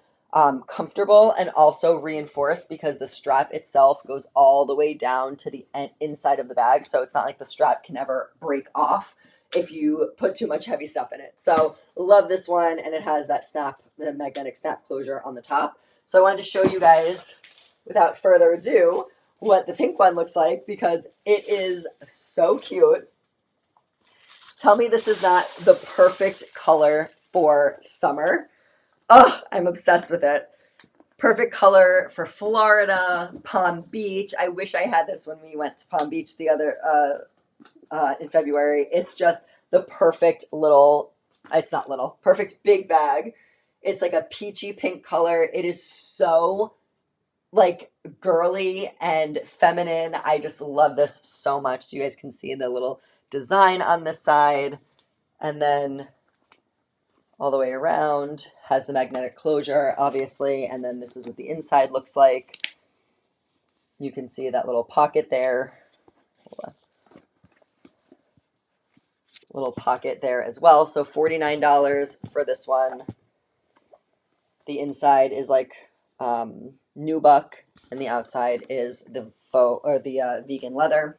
comfortable and also reinforced because the strap itself goes all the way down to the inside of the bag. So it's not like the strap can ever break off if you put too much heavy stuff in it. So love this one. And it has that snap, the magnetic snap closure on the top. So I wanted to show you guys, without further ado, what the pink one looks like because it is so cute. Tell me this is not the perfect color for summer. Oh, I'm obsessed with it. Perfect color for Florida, Palm Beach. I wish I had this when we went to Palm Beach the other in February. It's just the perfect little, it's not little, perfect big bag. It's like a peachy pink color. It is so like girly and feminine. I just love this so much. So you guys can see the little design on this side, and then all the way around has the magnetic closure, obviously, and then this is what the inside looks like. You can see that little pocket there. Hold on. Little pocket there as well. So $49 for this one. The inside is like nubuck, and the outside is the faux or the vegan leather.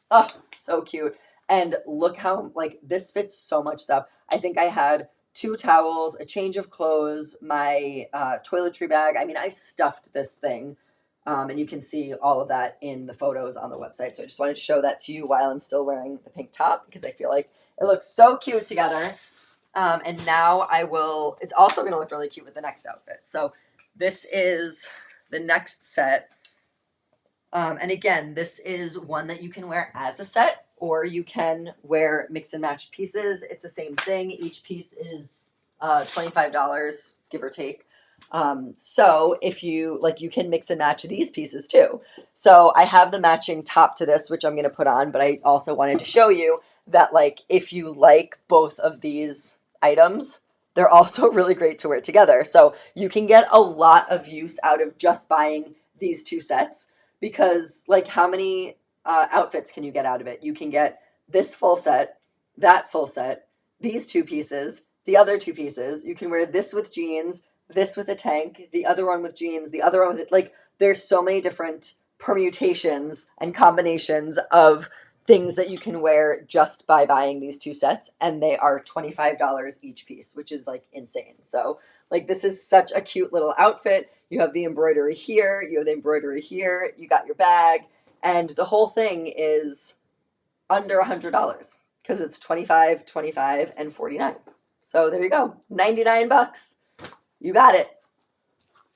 Oh, so cute. And look how, like, this fits so much stuff. I think I had 2 towels, a change of clothes, my toiletry bag. I mean, I stuffed this thing. And you can see all of that in the photos on the website. So I just wanted to show that to you while I'm still wearing the pink top because I feel like it looks so cute together. And now I will, it's also going to look really cute with the next outfit. So this is the next set. And again, this is one that you can wear as a set, or you can wear mix and match pieces. It's the same thing. Each piece is $25, give or take. So if you like, you can mix and match these pieces too. So I have the matching top to this, which I'm going to put on, but I also wanted to show you that, like, if you like both of these items, they're also really great to wear together. So you can get a lot of use out of just buying these 2 sets. Because, like, how many outfits can you get out of it? You can get this full set, that full set, these 2 pieces, the other 2 pieces. You can wear this with jeans, this with a tank, the other one with jeans, the other one with it. Like, there's so many different permutations and combinations of things that you can wear just by buying these 2 sets. And they are $25 each piece, which is, like, insane. So, like, this is such a cute little outfit. You have the embroidery here, you have the embroidery here, you got your bag, and the whole thing is under $100 because it's 25, 25, and 49. So there you go. 99 bucks. You got it.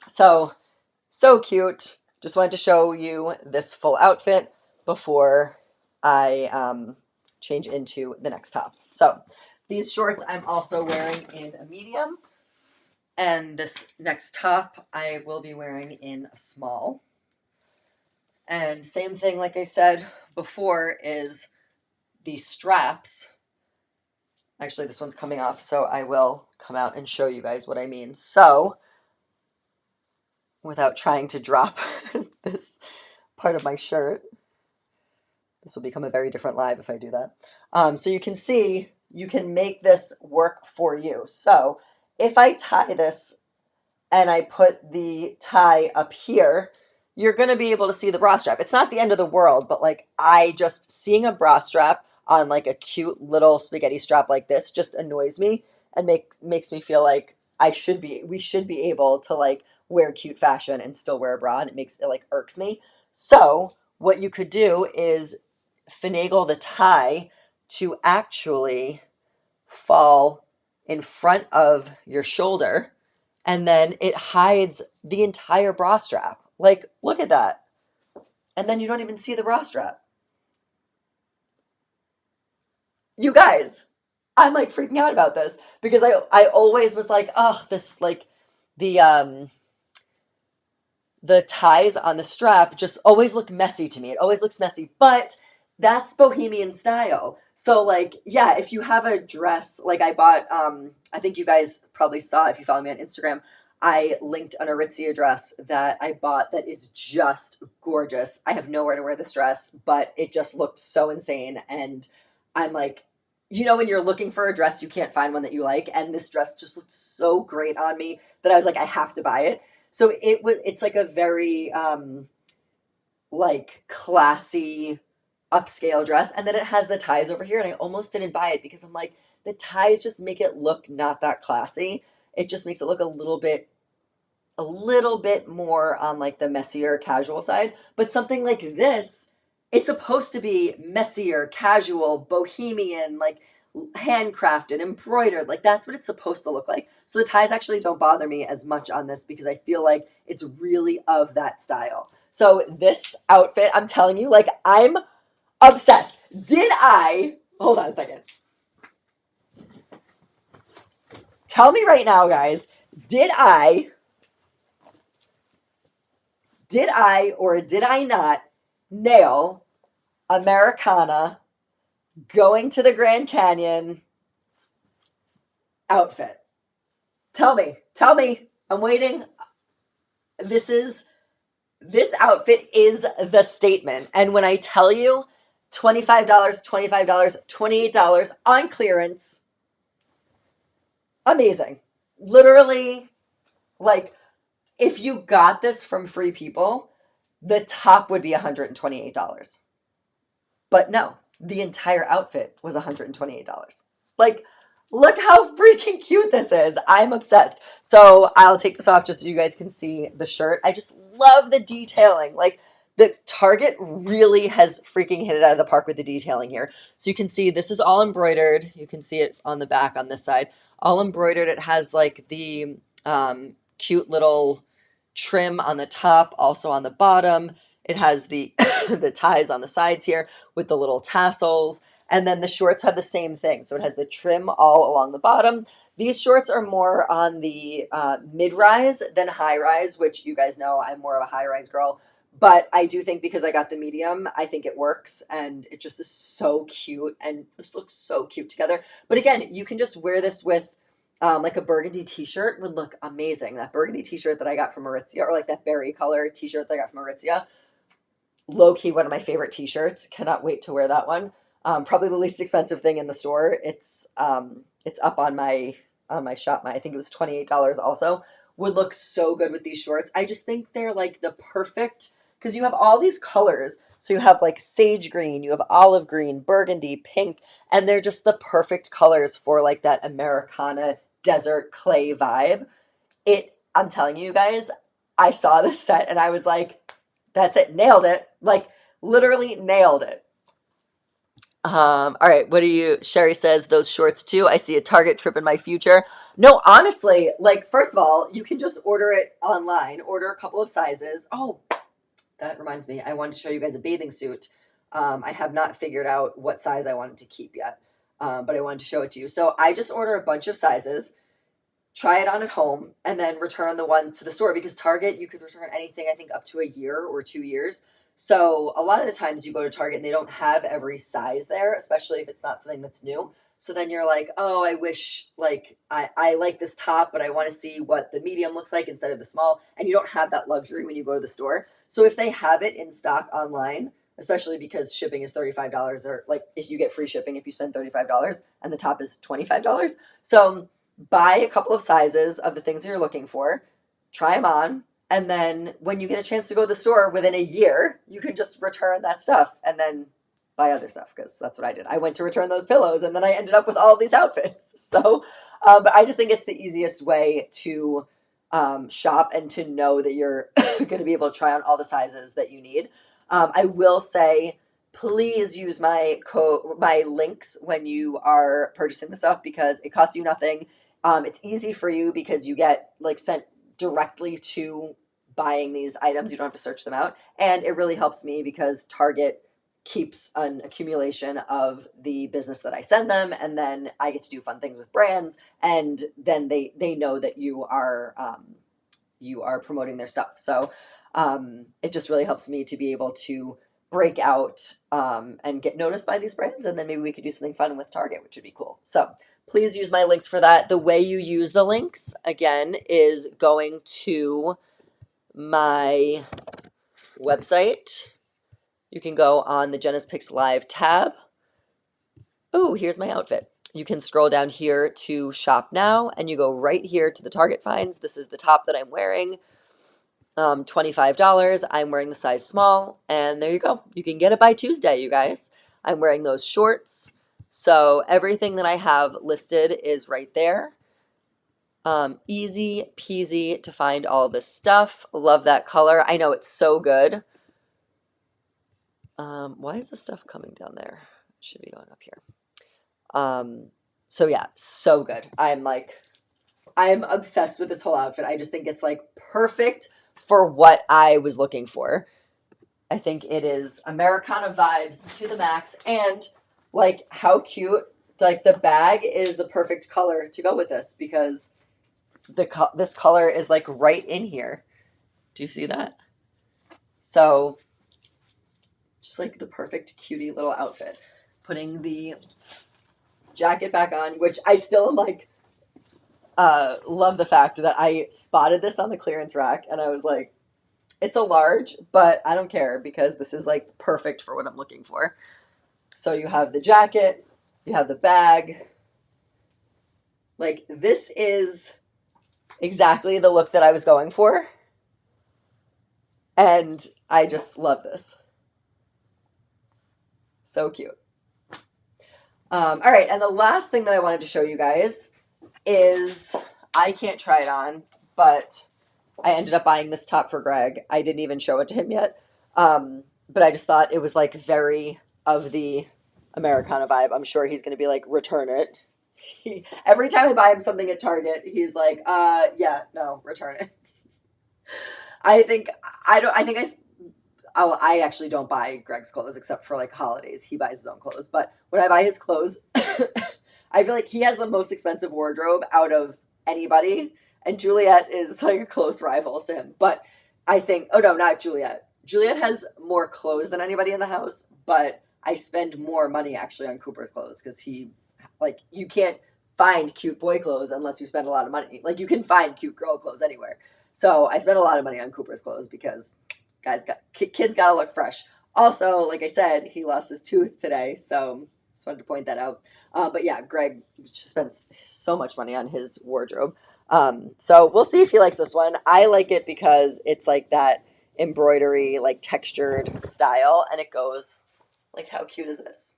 So cute. Just wanted to show you this full outfit before I change into the next top. So these shorts I'm also wearing in a medium. And this next top I will be wearing in a small. And same thing, like I said before, is the straps. Actually, this one's coming off, so I will come out and show you guys what I mean. So, without trying to drop this part of my shirt, this will become a very different live if I do that. So you can see, you can make this work for you. So, if I tie this and I put the tie up here, you're going to be able to see the bra strap. It's not the end of the world, but like, I just, seeing a bra strap on like a cute little spaghetti strap like this just annoys me and makes me feel like we should be able to like wear cute fashion and still wear a bra, and it like irks me. So what you could do is finagle the tie to actually fall in front of your shoulder, and then it hides the entire bra strap. Like, look at that. And then you don't even see the bra strap. You guys, I'm like freaking out about this because I always was like, oh, this like the um the ties on the strap just always look messy to me. It always looks messy, but that's bohemian style. So like, yeah, if you have a dress, like I bought, I think you guys probably saw if you follow me on Instagram, I linked an Aritzia dress that I bought that is just gorgeous. I have nowhere to wear this dress, but it just looked so insane. And I'm like, when you're looking for a dress, you can't find one that you like. And this dress just looked so great on me that I was like, I have to buy it. So it's like a very like classy upscale dress, and then it has the ties over here, and I almost didn't buy it because I'm like, the ties just make it look not that classy. It just makes it look a little bit more on like the messier casual side. But something like this, it's supposed to be messier, casual, bohemian, like handcrafted, embroidered. Like that's what it's supposed to look like. So the ties actually don't bother me as much on this because I feel like it's really of that style. So this outfit, I'm telling you, like I'm obsessed. Hold on a second. Tell me right now, guys, did I or did I not nail Americana going to the Grand Canyon outfit? Tell me. Tell me. I'm waiting. This is this outfit is the statement. And when I tell you $25, $25, $28 on clearance, amazing. Literally, like if you got this from Free People, the top would be $128. But no, the entire outfit was $128. Like, look how freaking cute this is. I'm obsessed. So I'll take this off just so you guys can see the shirt. I just love the detailing. Like, the Target really has freaking hit it out of the park with the detailing here. So you can see this is all embroidered. You can see it on the back on this side. All embroidered. It has like the cute little trim on the top, also on the bottom. It has the the ties on the sides here with the little tassels. And then the shorts have the same thing. So it has the trim all along the bottom. These shorts are more on the mid-rise than high-rise, which you guys know I'm more of a high-rise girl. But I do think because I got the medium, I think it works. And it just is so cute. And this looks so cute together. But again, you can just wear this with like a burgundy t-shirt would look amazing. That burgundy t-shirt that I got from Aritzia, or like that berry color t-shirt that I got from Aritzia, low key one of my favorite t-shirts. Cannot wait to wear that one. Probably the least expensive thing in the store. It's up on my shop. I think it was $28 also. Would look so good with these shorts. I just think they're like the perfect because you have all these colors. So you have like sage green, you have olive green, burgundy, pink, and they're just the perfect colors for like that Americana desert clay vibe. I'm telling you guys, I saw this set and I was like, that's it, nailed it. Like literally nailed it. All right, what do you Sherry says those shorts too. I see a Target trip in my future. No, honestly, like first of all, you can just order it online, order a couple of sizes. Oh, that reminds me, I wanted to show you guys a bathing suit. I have not figured out what size I wanted to keep yet, but I wanted to show it to you. So I just order a bunch of sizes, try it on at home, and then return the ones to the store because Target, you could return anything, I think, up to a year or 2 years. So a lot of the times you go to Target and they don't have every size there, especially if it's not something that's new. So then you're like, oh, I wish like I like this top, but I want to see what the medium looks like instead of the small. And you don't have that luxury when you go to the store. So if they have it in stock online, especially because shipping is $35, or like if you get free shipping if you spend $35 and the top is $25. So buy a couple of sizes of the things that you're looking for, try them on, and then when you get a chance to go to the store within a year, you can just return that stuff and then buy other stuff because that's what I did. I went to return those pillows and then I ended up with all these outfits. So, but I just think it's the easiest way to shop and to know that you're going to be able to try on all the sizes that you need. I will say, please use my links when you are purchasing the stuff because it costs you nothing. It's easy for you because you get like sent directly to buying these items. You don't have to search them out. And it really helps me because Target keeps an accumulation of the business that I send them, and then I get to do fun things with brands, and then they know that you are promoting their stuff. So it just really helps me to be able to break out and get noticed by these brands, and then maybe we could do something fun with Target, which would be cool. So please use my links for that. The way you use the links, again, is going to my website. You can go on the Jenna's Picks Live tab. Oh, here's my outfit. You can scroll down here to shop now, and you go right here to the Target finds. This is the top that I'm wearing. $25. I'm wearing the size small, and there you go. You can get it by Tuesday, you guys. I'm wearing those shorts. So everything that I have listed is right there. Easy peasy to find all this stuff. Love that color. I know it's so good. Why is this stuff coming down there? It should be going up here. So yeah, so good. I'm obsessed with this whole outfit. I just think it's like perfect for what I was looking for. I think it is Americana vibes to the max, and like how cute. Like the bag is the perfect color to go with this because this color is like right in here. Do you see that? So just like the perfect cutie little outfit. Putting the jacket back on, which I still am like, love the fact that I spotted this on the clearance rack and I was like, it's a large, but I don't care because this is like perfect for what I'm looking for. So you have the jacket, you have the bag. Like this is exactly the look that I was going for. And I just love this. So cute. All right, and the last thing that I wanted to show you guys is, I can't try it on, but I ended up buying this top for Greg. I didn't even show it to him yet, but I just thought it was like very of the Americana vibe. I'm sure he's going to be like, return it. Every time I buy him something at Target, he's like, yeah, no, return it. I actually don't buy Greg's clothes except for like holidays. He buys his own clothes. But when I buy his clothes, I feel like he has the most expensive wardrobe out of anybody. And Juliet is like a close rival to him. But I think, oh no, not Juliet. Juliet has more clothes than anybody in the house. But I spend more money actually on Cooper's clothes because you can't find cute boy clothes unless you spend a lot of money. Like you can find cute girl clothes anywhere. So I spend a lot of money on Cooper's clothes because kids gotta look fresh. Also, like I said, he lost his tooth today, so just wanted to point that out. But yeah, Greg spends so much money on his wardrobe. So we'll see if he likes this one. I like it because it's like that embroidery, like textured style, and it goes like, how cute is this?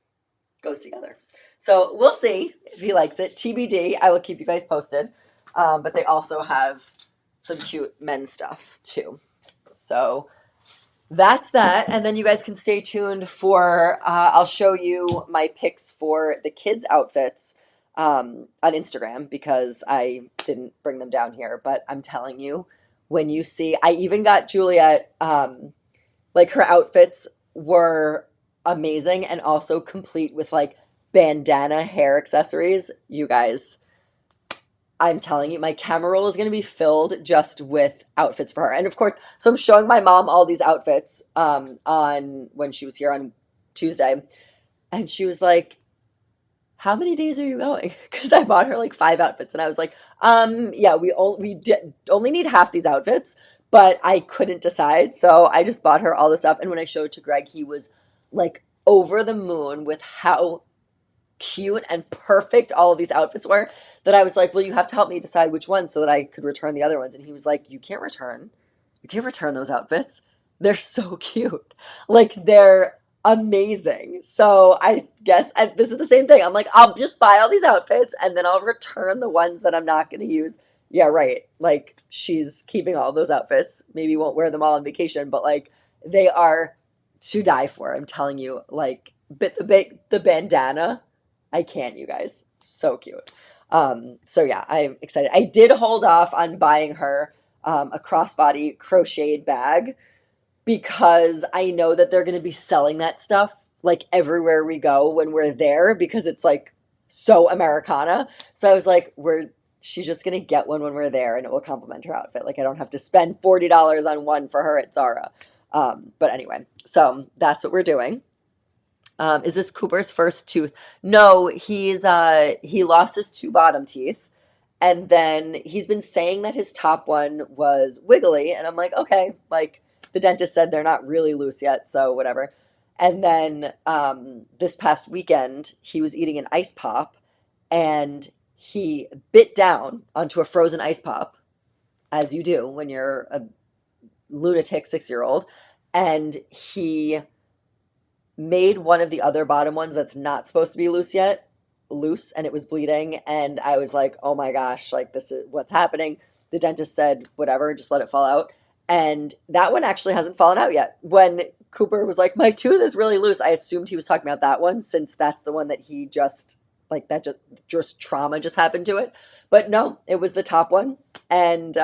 Goes together. So we'll see if he likes it. TBD. I will keep you guys posted. But they also have some cute men's stuff too. So that's that. And then you guys can stay tuned for, I'll show you my picks for the kids' outfits on Instagram because I didn't bring them down here. But I'm telling you, when you see, I even got Juliet, like her outfits were amazing and also complete with like bandana hair accessories. You guys, I'm telling you, my camera roll is going to be filled just with outfits for her. And of course, so I'm showing my mom all these outfits on when she was here on Tuesday. And she was like, how many days are you going? Because I bought her like 5 outfits. And I was like, yeah, we only need half these outfits. But I couldn't decide. So I just bought her all the stuff. And when I showed it to Greg, he was like over the moon with how cute and perfect all of these outfits were, that I was like, well, you have to help me decide which ones so that I could return the other ones. And he was like, you can't return those outfits. They're so cute. Like they're amazing. So I guess this is the same thing. I'm like, I'll just buy all these outfits and then I'll return the ones that I'm not going to use. Yeah, right. Like she's keeping all those outfits. Maybe won't wear them all on vacation, but like they are to die for. I'm telling you, like the bandana, I can't, you guys. So cute. So yeah, I'm excited. I did hold off on buying her a crossbody crocheted bag because I know that they're going to be selling that stuff like everywhere we go when we're there because it's like so Americana. So I was like, she's just gonna get one when we're there and it will complement her outfit. Like I don't have to spend $40 on one for her at Zara. But anyway, so that's what we're doing. Is this Cooper's first tooth? No, he lost his two bottom teeth, and then he's been saying that his top one was wiggly, and I'm like, okay, like the dentist said they're not really loose yet, so whatever. And then this past weekend, he was eating an ice pop, and he bit down onto a frozen ice pop, as you do when you're a lunatic 6 year old, and he made one of the other bottom ones that's not supposed to be loose yet loose, and it was bleeding, and I was like, oh my gosh, like this is what's happening. The dentist said whatever, just let it fall out, and that one actually hasn't fallen out yet. When Cooper was like, my tooth is really loose, I assumed he was talking about that one, since that's the one that he just like, that just trauma just happened to it. But no, it was the top one, and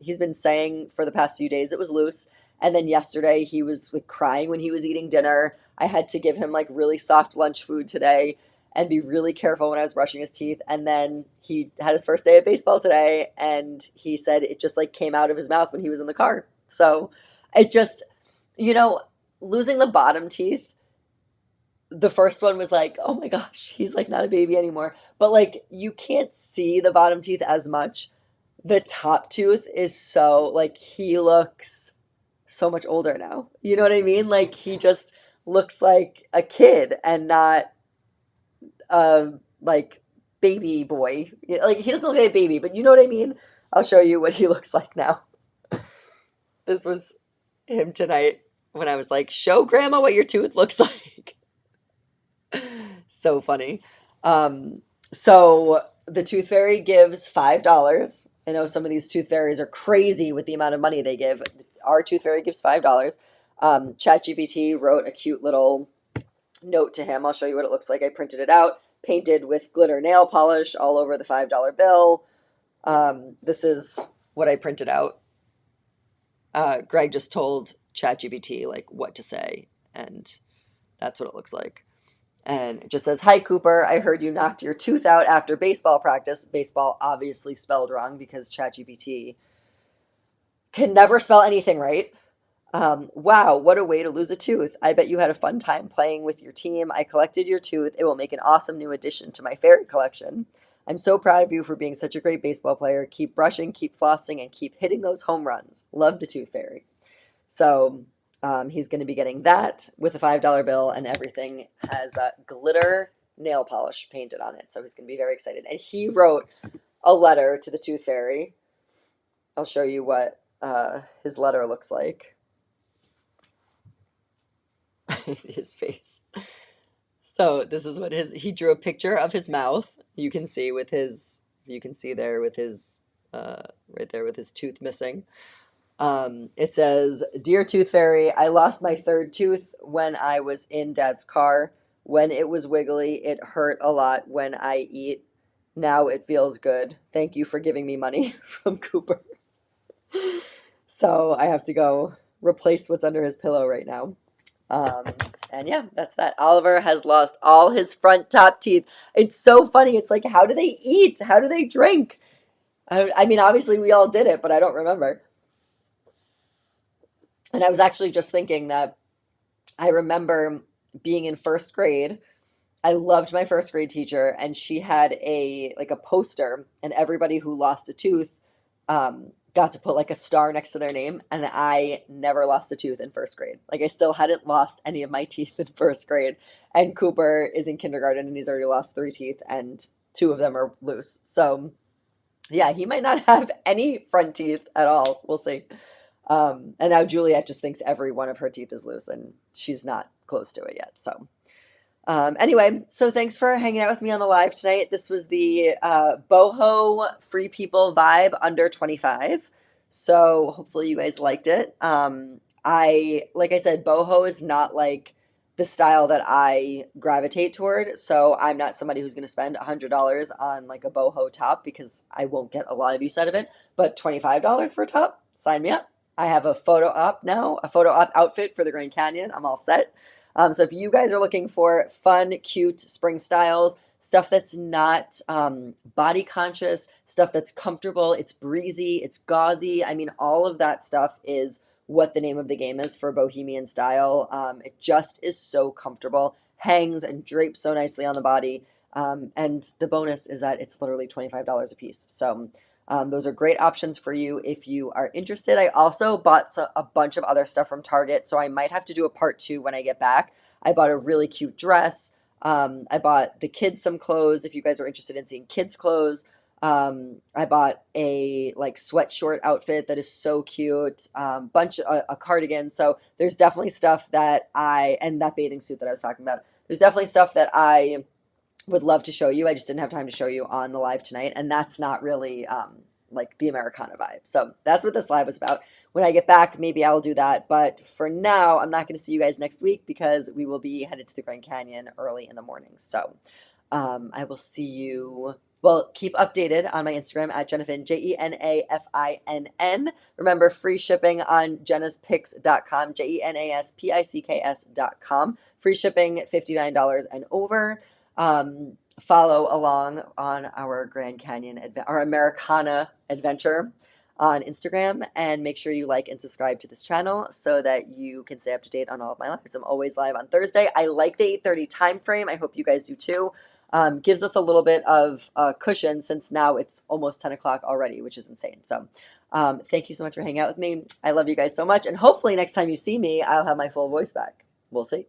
he's been saying for the past few days it was loose. And then yesterday he was like crying when he was eating dinner. I had to give him like really soft lunch food today and be really careful when I was brushing his teeth. And then he had his first day of baseball today, and he said it just like came out of his mouth when he was in the car. So it just, you know, losing the bottom teeth, the first one was like, oh my gosh, he's like not a baby anymore. But like you can't see the bottom teeth as much. The top tooth is so like, he looks so much older now. You know what I mean? Like he just looks like a kid and not like baby boy. Like he doesn't look like a baby, but you know what I mean? I'll show you what he looks like now. This was him tonight when I was like, show grandma what your tooth looks like. So funny. So the tooth fairy gives $5. I know some of these tooth fairies are crazy with the amount of money they give. Our tooth fairy gives $5. ChatGPT wrote a cute little note to him. I'll show you what it looks like. I printed it out, painted with glitter nail polish all over the $5 bill. This is what I printed out. Greg just told ChatGPT like what to say, and that's what it looks like. And it just says, hi, Cooper. I heard you knocked your tooth out after baseball practice. Baseball obviously spelled wrong because ChatGPT can never spell anything right. Wow, what a way to lose a tooth. I bet you had a fun time playing with your team. I collected your tooth. It will make an awesome new addition to my fairy collection. I'm so proud of you for being such a great baseball player. Keep brushing, keep flossing, and keep hitting those home runs. Love the tooth fairy. So he's going to be getting that with a $5 bill, and everything has glitter nail polish painted on it. So he's going to be very excited. And he wrote a letter to the tooth fairy. I'll show you what his letter looks like. His face. So this is what he drew a picture of his mouth. You can see with his, you can see there with his, right there with his tooth missing. It says, Dear Tooth Fairy, I lost my third tooth when I was in Dad's car. When it was wiggly, it hurt a lot when I eat. Now it feels good. Thank you for giving me money from Cooper. So I have to go replace what's under his pillow right now. And yeah, that's that. Oliver has lost all his front top teeth. It's so funny. It's like, how do they eat? How do they drink? I mean, obviously we all did it, but I don't remember. And I was actually just thinking that I remember being in first grade. I loved my first grade teacher, and she had a poster, and everybody who lost a tooth got to put like a star next to their name. And I never lost a tooth in first grade. Like I still hadn't lost any of my teeth in first grade. And Cooper is in kindergarten, and he's already lost 3 teeth, and 2 of them are loose. So yeah, he might not have any front teeth at all. We'll see. And now Juliet just thinks every one of her teeth is loose, and she's not close to it yet. So anyway, so thanks for hanging out with me on the live tonight. This was the Boho Free People vibe under 25. So hopefully you guys liked it. Like I said, Boho is not like the style that I gravitate toward. So I'm not somebody who's going to spend $100 on like a Boho top, because I won't get a lot of use out of it. But $25 for a top, sign me up. I have a photo op now, a photo op outfit for the Grand Canyon. I'm all set. So if you guys are looking for fun, cute spring styles, stuff that's not body conscious, stuff that's comfortable, it's breezy, it's gauzy. I mean, all of that stuff is what the name of the game is for bohemian style. It just is so comfortable, hangs and drapes so nicely on the body. And the bonus is that it's literally $25 a piece. So those are great options for you if you are interested. I also bought a bunch of other stuff from Target, so I might have to do a part two when I get back. I bought a really cute dress. I bought the kids some clothes if you guys are interested in seeing kids' clothes. I bought a like sweat short outfit that is so cute. A cardigan. So there's definitely stuff that and that bathing suit that I was talking about. There's definitely stuff that I would love to show you. I just didn't have time to show you on the live tonight, and that's not really like the Americana vibe. So that's what this live was about. When I get back, maybe I'll do that. But for now, I'm not going to see you guys next week because we will be headed to the Grand Canyon early in the morning. So I will see you. Well, keep updated on my Instagram at Jenafin, JENAFINN. Remember, free shipping on jenaspicks.com, JENASPICKS.com. Free shipping, $59 and over. Follow along on our Grand Canyon, our Americana adventure on Instagram, and make sure you like and subscribe to this channel so that you can stay up to date on all of my lives. I'm always live on Thursday. I like the 8:30 time frame. I hope you guys do too. Gives us a little bit of cushion since now it's almost 10 o'clock already, which is insane. So thank you so much for hanging out with me. I love you guys so much. And hopefully next time you see me, I'll have my full voice back. We'll see.